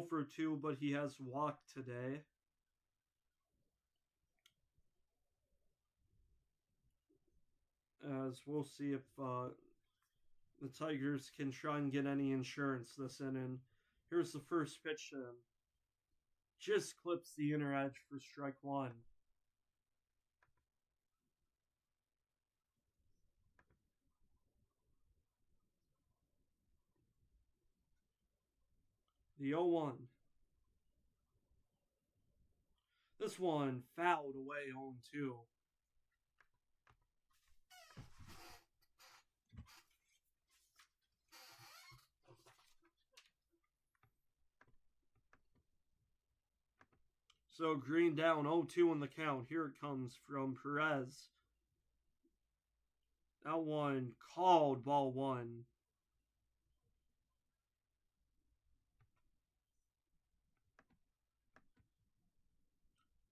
for 2, but he has walked today. As we'll see if the Tigers can try and get any insurance this inning. Here's the first pitch to him. Just clips the inner edge for strike 1. The 0-1. This one fouled away 0-2. So Green down 0-2 in the count. Here it comes from Perez. That one called, ball 1.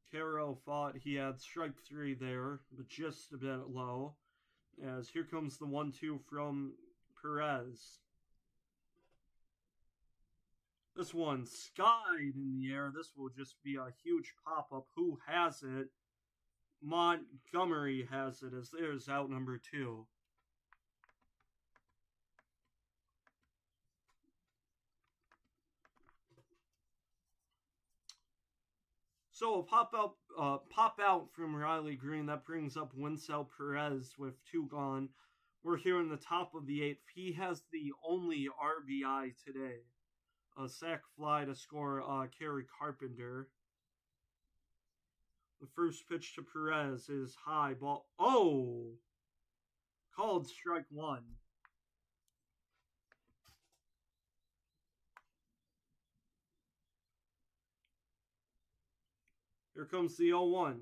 Caro thought he had strike 3 there, but just a bit low. As here comes the 1-2 from Perez. This one skied in the air. This will just be a huge pop-up. Who has it? Montgomery has it, as there's out number 2. So a pop out from Riley Green. That brings up Winsel Perez with 2 gone. We're here in the top of the 8th. He has the only RBI today. A sac fly to score Kerry Carpenter. The first pitch to Perez is high ball. Oh! Called strike 1. Here comes the 0-1.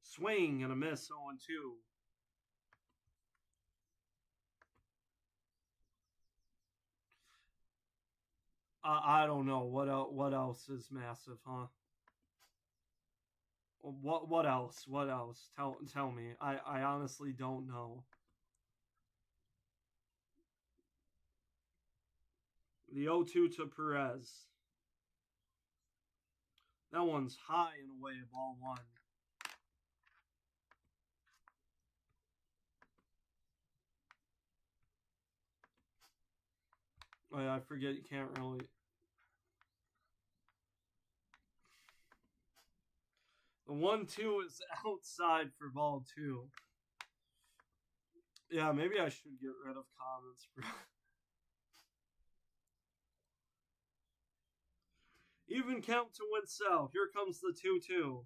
Swing and a miss, 0-2. I don't know what else is massive, huh? What else? What else? Tell me. I honestly don't know. The 0-2 to Perez. That one's high and away, ball 1. Oh yeah, I forget you can't really. The 1-2 is outside for ball 2. Yeah, maybe I should get rid of comments. Even count to Winsel. Here comes the 2-2.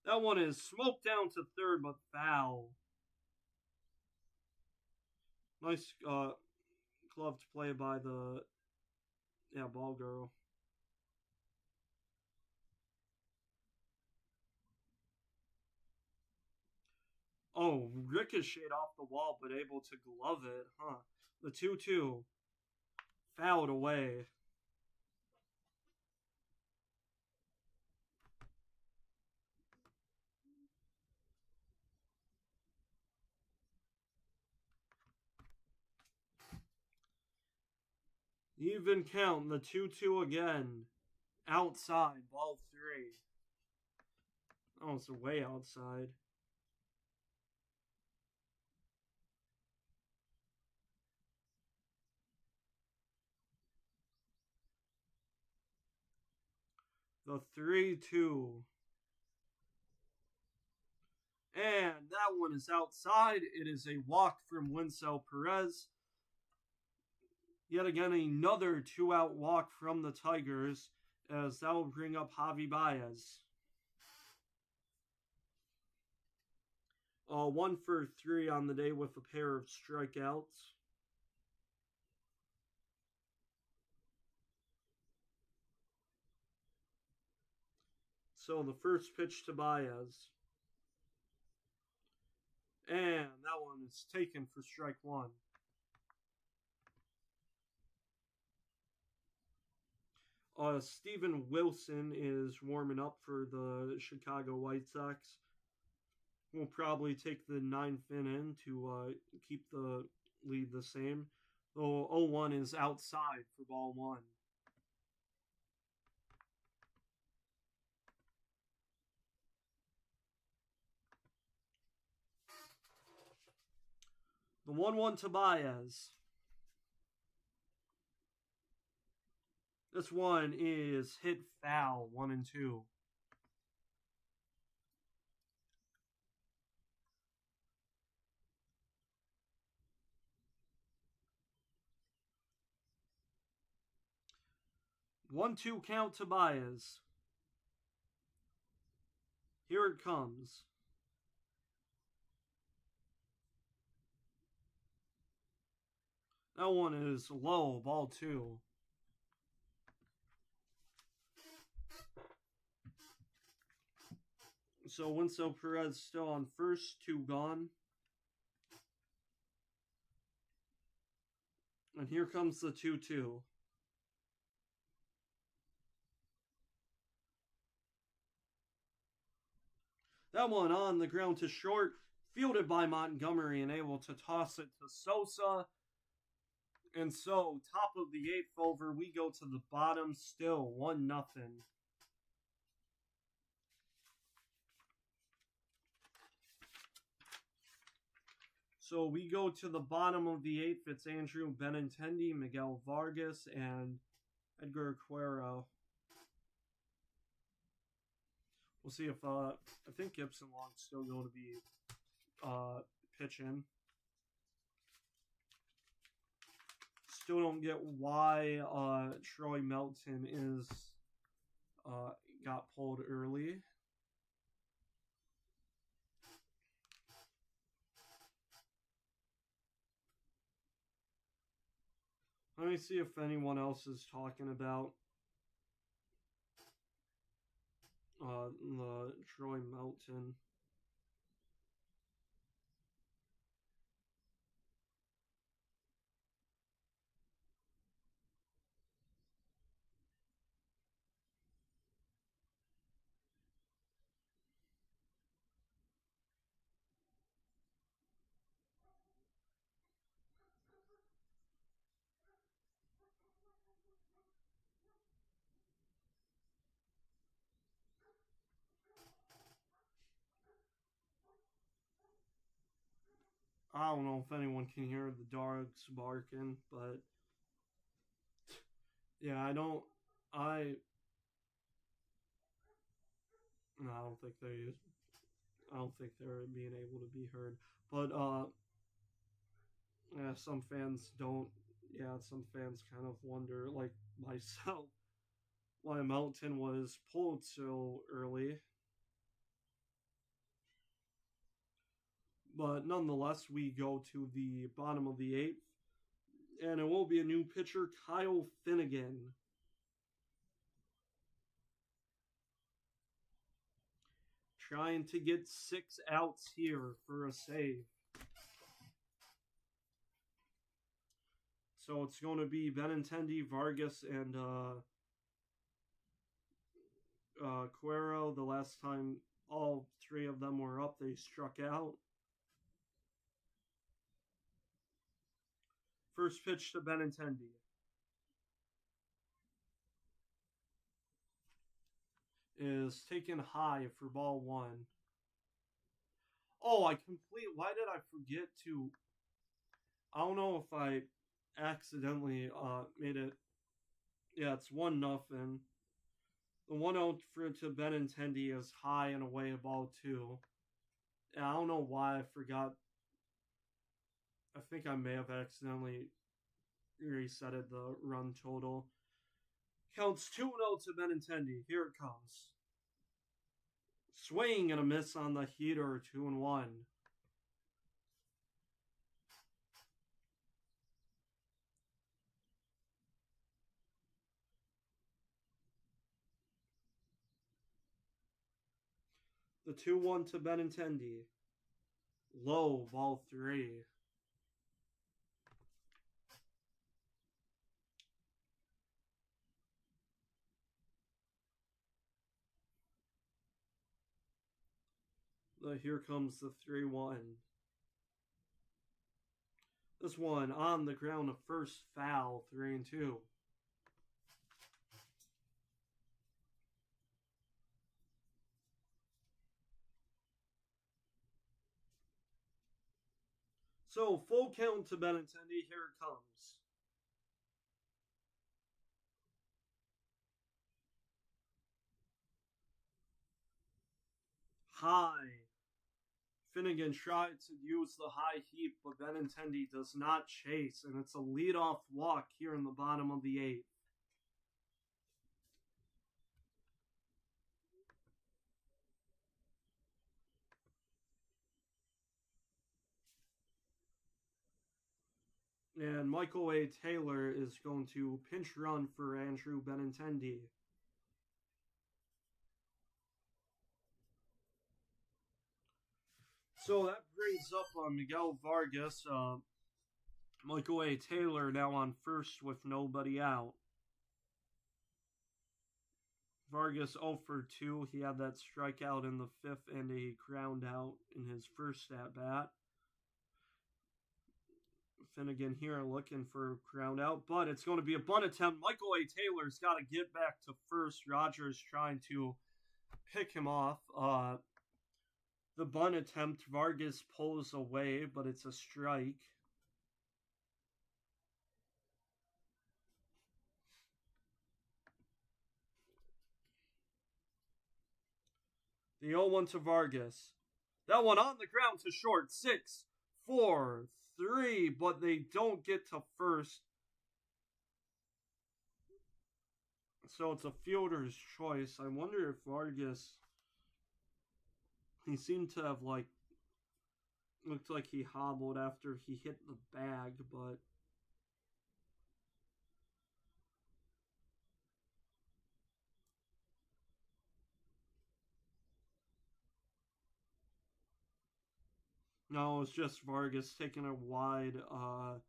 That one is smoked down to third, but foul. Nice gloved play by the ball girl. Oh, ricocheted off the wall, but able to glove it, huh? The 2-2 fouled away. Even count, the 2-2 again. Outside, ball 3. Oh, it's way outside. The 3-2. And that one one is outside. It is a walk from Winsell Perez. Yet again, another 2-out walk from the Tigers, as that will bring up Javi Baez. 1 for 3 on the day with a pair of strikeouts. So the first pitch to Baez. And that one is taken for strike 1. Steven Wilson is warming up for the Chicago White Sox. We'll probably take the 9th inning to keep the lead the same. The 0-1 is outside for ball 1. The 1-1 to Baez. This one is hit foul, 1-2. One-two count to Baez. Here it comes. That one is low, ball 2. So Winsell Perez still on first, 2 gone. And here comes the 2-2. That one on the ground to short, fielded by Montgomery and able to toss it to Sosa. And so, top of the 8th over, we go to the bottom, still 1-0. So we go to the bottom of the 8th. It's Andrew Benintendi, Miguel Vargas, and Edgar Quero. We'll see if I think Gibson Long's still going to be pitching. Still don't get why Troy Melton is got pulled early. Let me see if anyone else is talking about the Troy Melton. I don't know if anyone can hear the dogs barking, but yeah, I don't think they're being able to be heard. But yeah, some fans don't. Yeah, some fans kind of wonder, like myself, why Melton was pulled so early. But nonetheless, we go to the bottom of the 8th, and it will be a new pitcher, Kyle Finnegan. Trying to get 6 outs here for a save. So it's going to be Benintendi, Vargas, and Quero. The last time all 3 of them were up, they struck out. First pitch to Benintendi. Is taken high for ball 1. Oh, why did I forget to... I don't know if I accidentally made it... Yeah, it's 1-0. The 1-0 to Benintendi is high and away, ball 2. And I don't know why I forgot. I think I may have accidentally resetted the run total. Counts 2-0 to Benintendi. Here it comes. Swing and a miss on the heater, 2-1. The 2-1 to Benintendi. Low, ball 3. Here comes the 3-1. This one on the ground, a first foul, 3-2. So, full count to Benintendi. Here it comes. High. Finnegan tried to use the high heat, but Benintendi does not chase, and it's a leadoff walk here in the bottom of the 8th. And Michael A. Taylor is going to pinch run for Andrew Benintendi. So that brings up Miguel Vargas. Michael A. Taylor now on first with nobody out. Vargas 0 for 2. He had that strikeout in the 5th and a ground out in his first at bat. Finnegan here looking for a ground out, but it's going to be a bunt attempt. Michael A. Taylor's got to get back to first. Rogers trying to pick him off. The bunt attempt, Vargas pulls away, but it's a strike. The 0-1 to Vargas. That one on the ground to short. 6, 4, 3, but they don't get to first. So it's a fielder's choice. I wonder if Vargas... He seemed to have, looked like he hobbled after he hit the bag, but... No, it's just Vargas taking a wide, or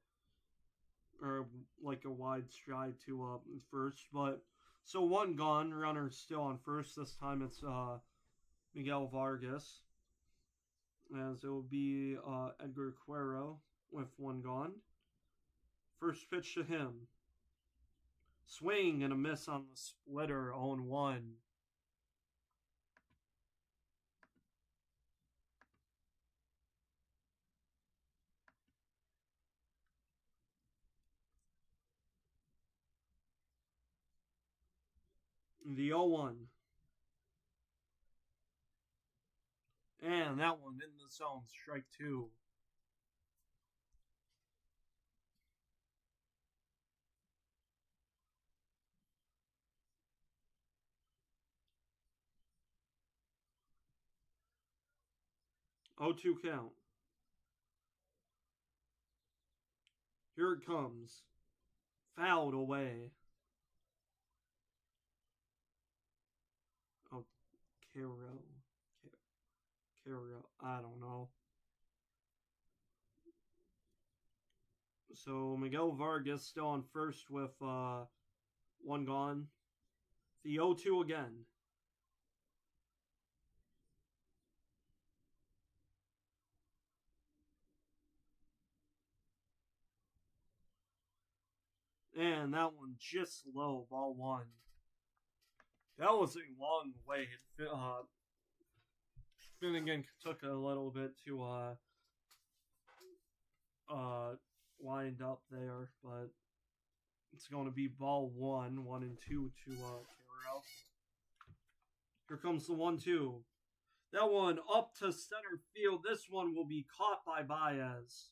like a wide stride to first. But so one gone, runner still on first. This time it's Miguel Vargas, as it will be Edgar Cuero with one gone. First pitch to him. Swing and a miss on the splitter, 0-1. The 0-1. And that one in the zone, strike 2. Oh, 2 count. Here it comes. Fouled away. Oh, Caro. I don't know. So Miguel Vargas still on first with one gone. The 0-2 again. And that one just low, ball 1. That was a long wait. Finnegan took a little bit to wind up there, but it's going to be ball 1, 1 and 2 to Carrell. Here comes the 1-2. That one up to center field. This one will be caught by Baez.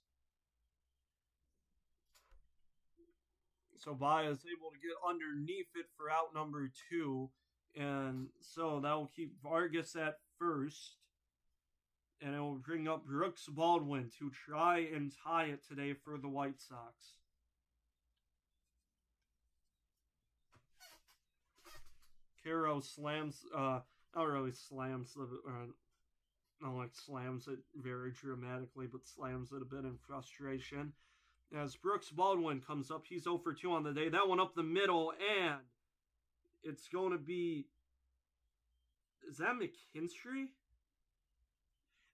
So Baez able to get underneath it for out number 2. And so that will keep Vargas at first. And it will bring up Brooks Baldwin to try and tie it today for the White Sox. Caro slams, not really slams, not like slams it very dramatically, but slams it a bit in frustration. As Brooks Baldwin comes up, he's 0 for 2 on the day. That one up the middle, and it's going to be, is that McKinstry?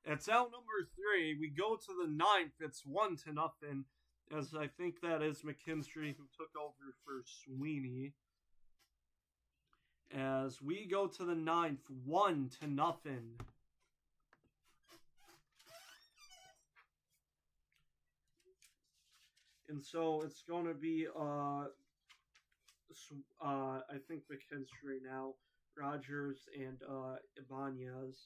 It's out number 3. We go to the 9th. It's 1-0, as I think that is McKinstry who took over for Sweeney. As we go to the 9th, 1-0. And so it's going to be, I think McKinstry now, Rogers, and Ibanez.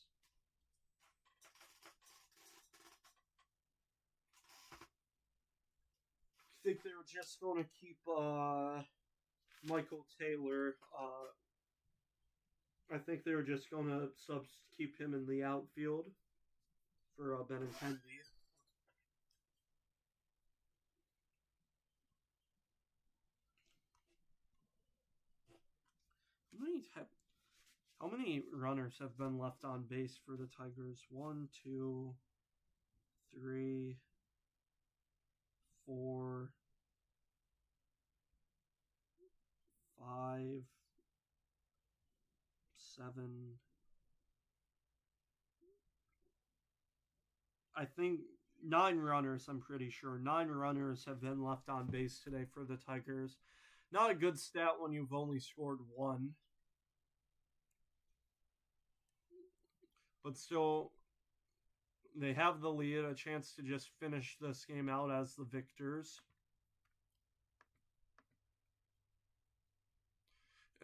I think they were just going to keep Michael Taylor. I think they were just going to keep him in the outfield for Benintendi. How many runners have been left on base for the Tigers? 1, 2, 3, 4, 5, 7. I think 9 runners, I'm pretty sure. 9 runners have been left on base today for the Tigers. Not a good stat when you've only scored 1. But still, they have the lead, a chance to just finish this game out as the victors.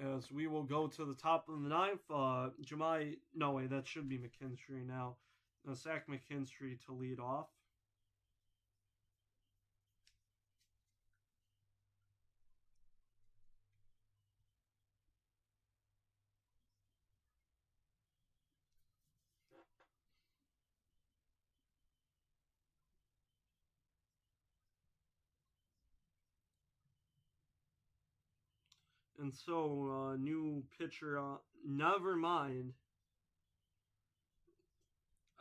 As we will go to the top of the 9th, that should be McKinstry now. Zach McKinstry to lead off. And so, new pitcher, never mind.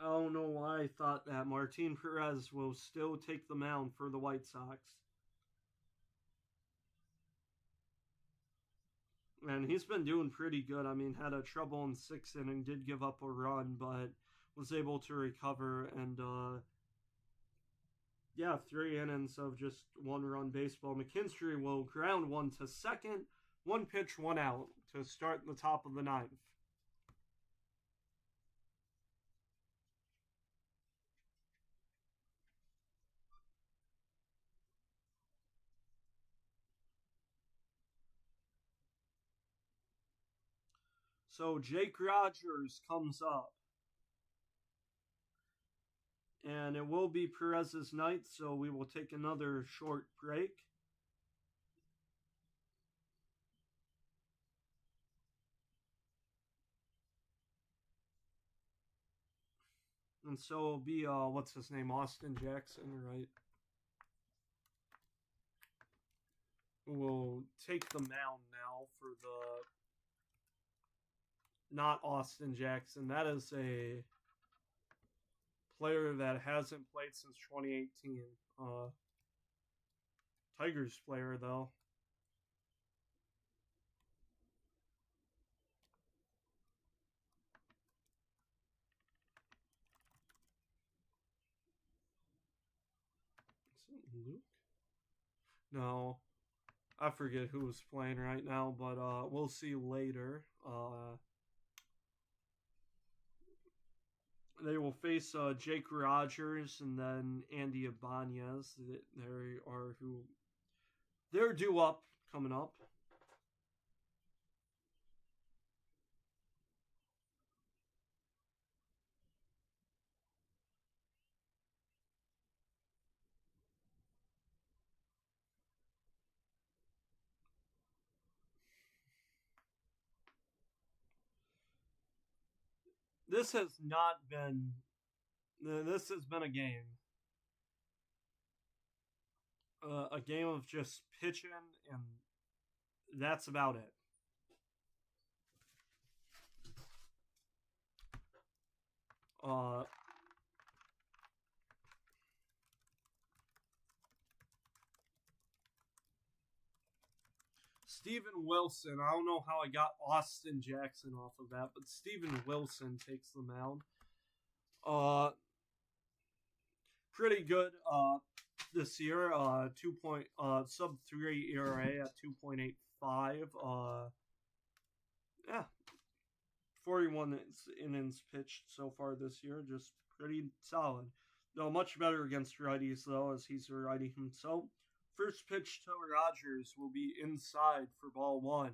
I don't know why I thought that Martin Perez will still take the mound for the White Sox. And he's been doing pretty good. I mean, had a trouble in 6th inning, did give up a run, but was able to recover. And, 3 innings of just 1-run baseball. McKinstry will ground 1 to second. 1 pitch, 1 out to start the top of the 9th. So Jake Rogers comes up. And it will be Perez's night, so we will take another short break. And so it'll be, what's his name? Austin Jackson, right? We'll take the mound now for not Austin Jackson. That is a player that hasn't played since 2018. Tigers player, though. Is it Luke? No. I forget who's playing right now, but we'll see later. They will face Jake Rogers and then Andy Ibanez. They're due up, coming up. This has not been. This has been a game. A game of just pitching, and that's about it. Uh, Steven Wilson. I don't know how I got Austin Jackson off of that, but Steven Wilson takes the mound. Pretty good. This year. 2 point sub 3 ERA at 2.85. Yeah, 41 innings pitched so far this year. Just pretty solid. No, much better against righties though, as he's a righty himself. First pitch to Rogers will be inside for ball one.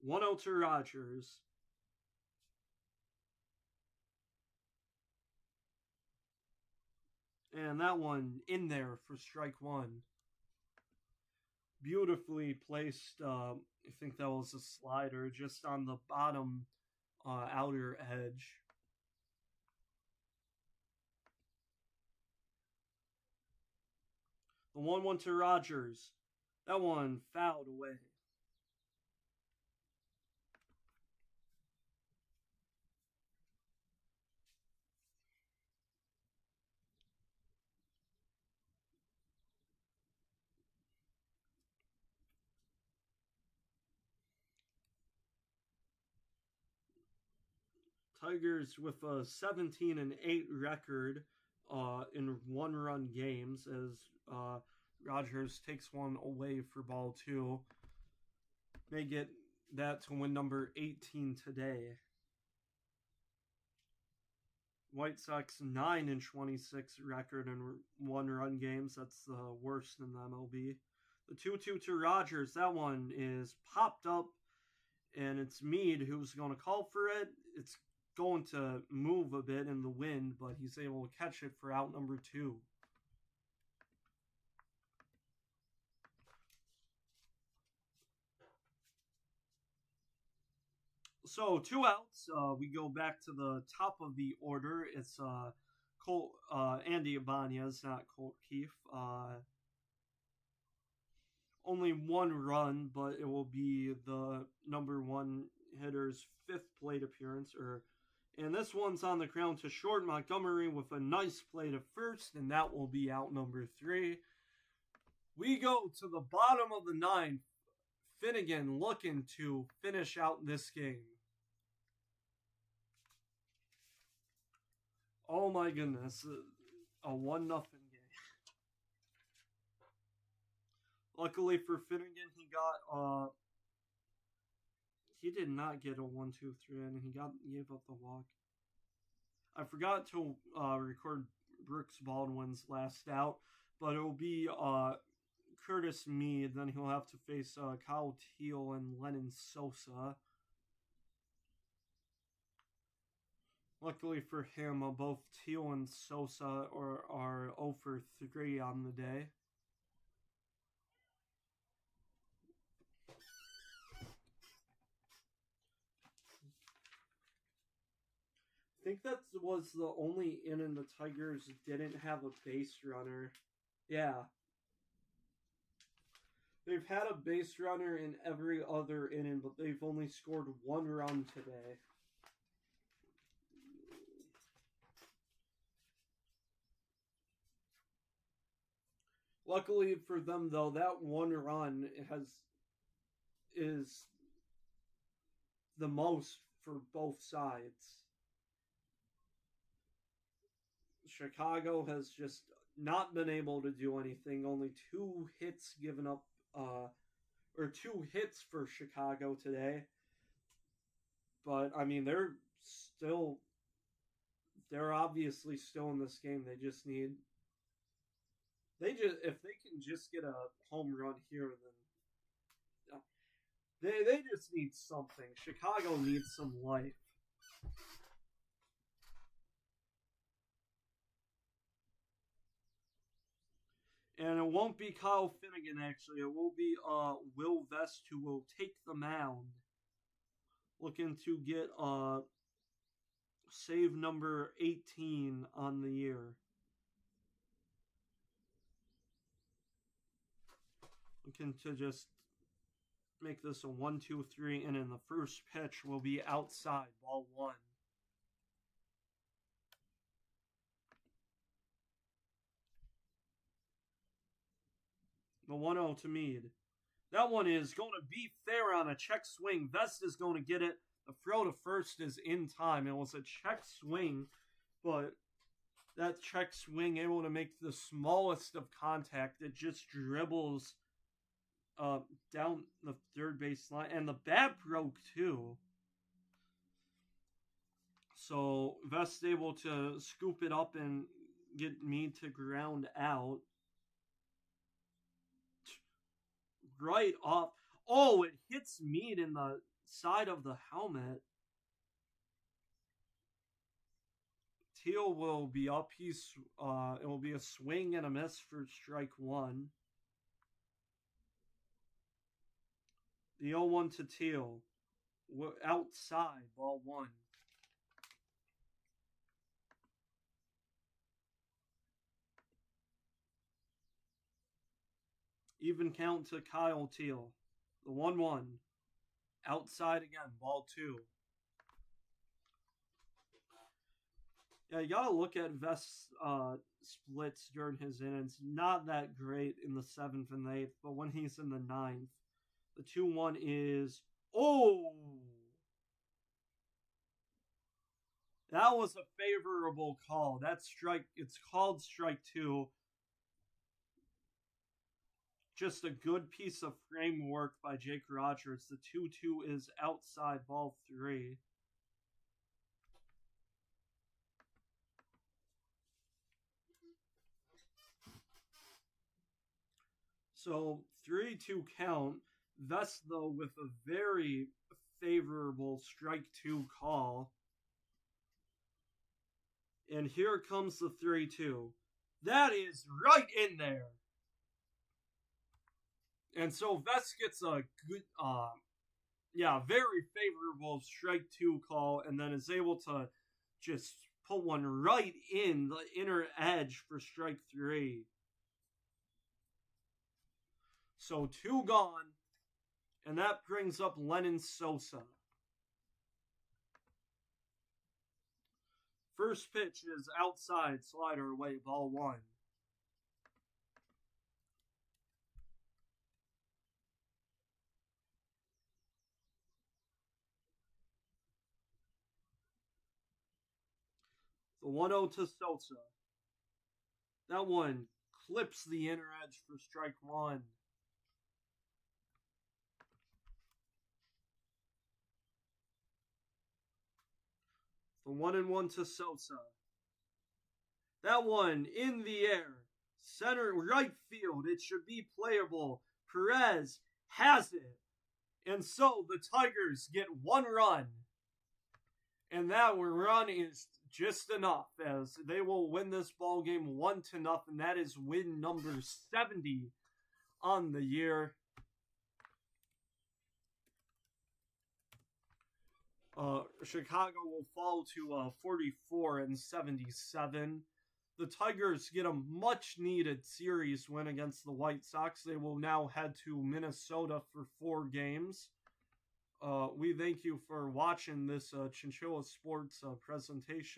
1-0 to Rogers. And that one in there for strike one. Beautifully placed. I think that was a slider just on the bottom outer edge. The 1-1 to Rogers. That one fouled away. Tigers with a 17-8 record in one-run games as Rogers takes one away for ball two. They get that to win number 18 today. White Sox 9-26 record in one-run games. That's the worst in the MLB. The 2-2 to Rogers. That one is popped up, and it's Mead who's going to call for it. It's going to move a bit in the wind, but he's able to catch it for out number 2. So 2 outs. We go back to the top of the order. It's Andy Ibanez, not Colt Keith. Only 1 run, but it will be the number 1 hitter's 5th plate appearance. And this one's on the ground to short. Montgomery with a nice play to first, and that will be out number 3. We go to the bottom of the 9th. Finnegan looking to finish out this game. Oh my goodness. A 1-0 game. Luckily for Finnegan, he did not get a 1-2-3 and he gave up the walk. I forgot to record Brooks Baldwin's last out, but it will be Curtis Mead. Then he'll have to face Kyle Teal and Lennon Sosa. Luckily for him, both Teal and Sosa are 0 for 3 on the day. I think that was the only inning the Tigers didn't have a base runner. Yeah. They've had a base runner in every other inning, but they've only scored 1 run today. Luckily for them, though, that 1 run is the most for both sides. Chicago has just not been able to do anything. Only 2 hits given up, or 2 hits for Chicago today. But I mean, they're obviously still in this game. If they can just get a home run here, then they just need something. Chicago needs some life. And it won't be Kyle Finnegan, actually. It will be Will Vest who will take the mound. Looking to get save number 18 on the year. Looking to just make this a 1-2-3 and in the first pitch will be outside, ball 1. The 1-0 to Mead. That one is going to be fair on a check swing. Vest is going to get it. The throw to first is in time. It was a check swing, but that check swing able to make the smallest of contact. It just dribbles down the third base line. And the bat broke too. So Vest able to scoop it up and get Mead to ground out. Right off. Oh, it hits Mead in the side of the helmet. Teal will be up. It will be a swing and a miss for strike 1. The 0-1 to Teal. We're outside, ball 1. Even count to Kyle Teal. The 1-1. Outside again, ball 2. Yeah, you gotta look at Vest's splits during his innings. Not that great in the 7th and the 8th, but when he's in the 9th, the 2-1 is... Oh! That was a favorable call. That's strike... It's called strike 2. Just a good piece of framework by Jake Rogers. The 2-2 is outside, ball 3. So 3-2 count. Vest, though, with a very favorable strike 2 call. And here comes the 3-2. That is right in there. And so Vest gets a good, very favorable strike 2 call, and then is able to just put one right in the inner edge for strike 3. So 2 gone, and that brings up Lenyn Sosa. First pitch is outside, slider away, ball 1. The 1-0 to Sosa. That one clips the inner edge for strike 1. The 1-1 to Sosa. That one in the air. Center right field. It should be playable. Perez has it. And so the Tigers get 1 run. And that run is just enough, as they will win this ball game 1-0. That is win number 70 on the year. Chicago will fall to 44-77. The Tigers get a much-needed series win against the White Sox. They will now head to Minnesota for 4 games. We thank you for watching this Chinchilla Sports presentation.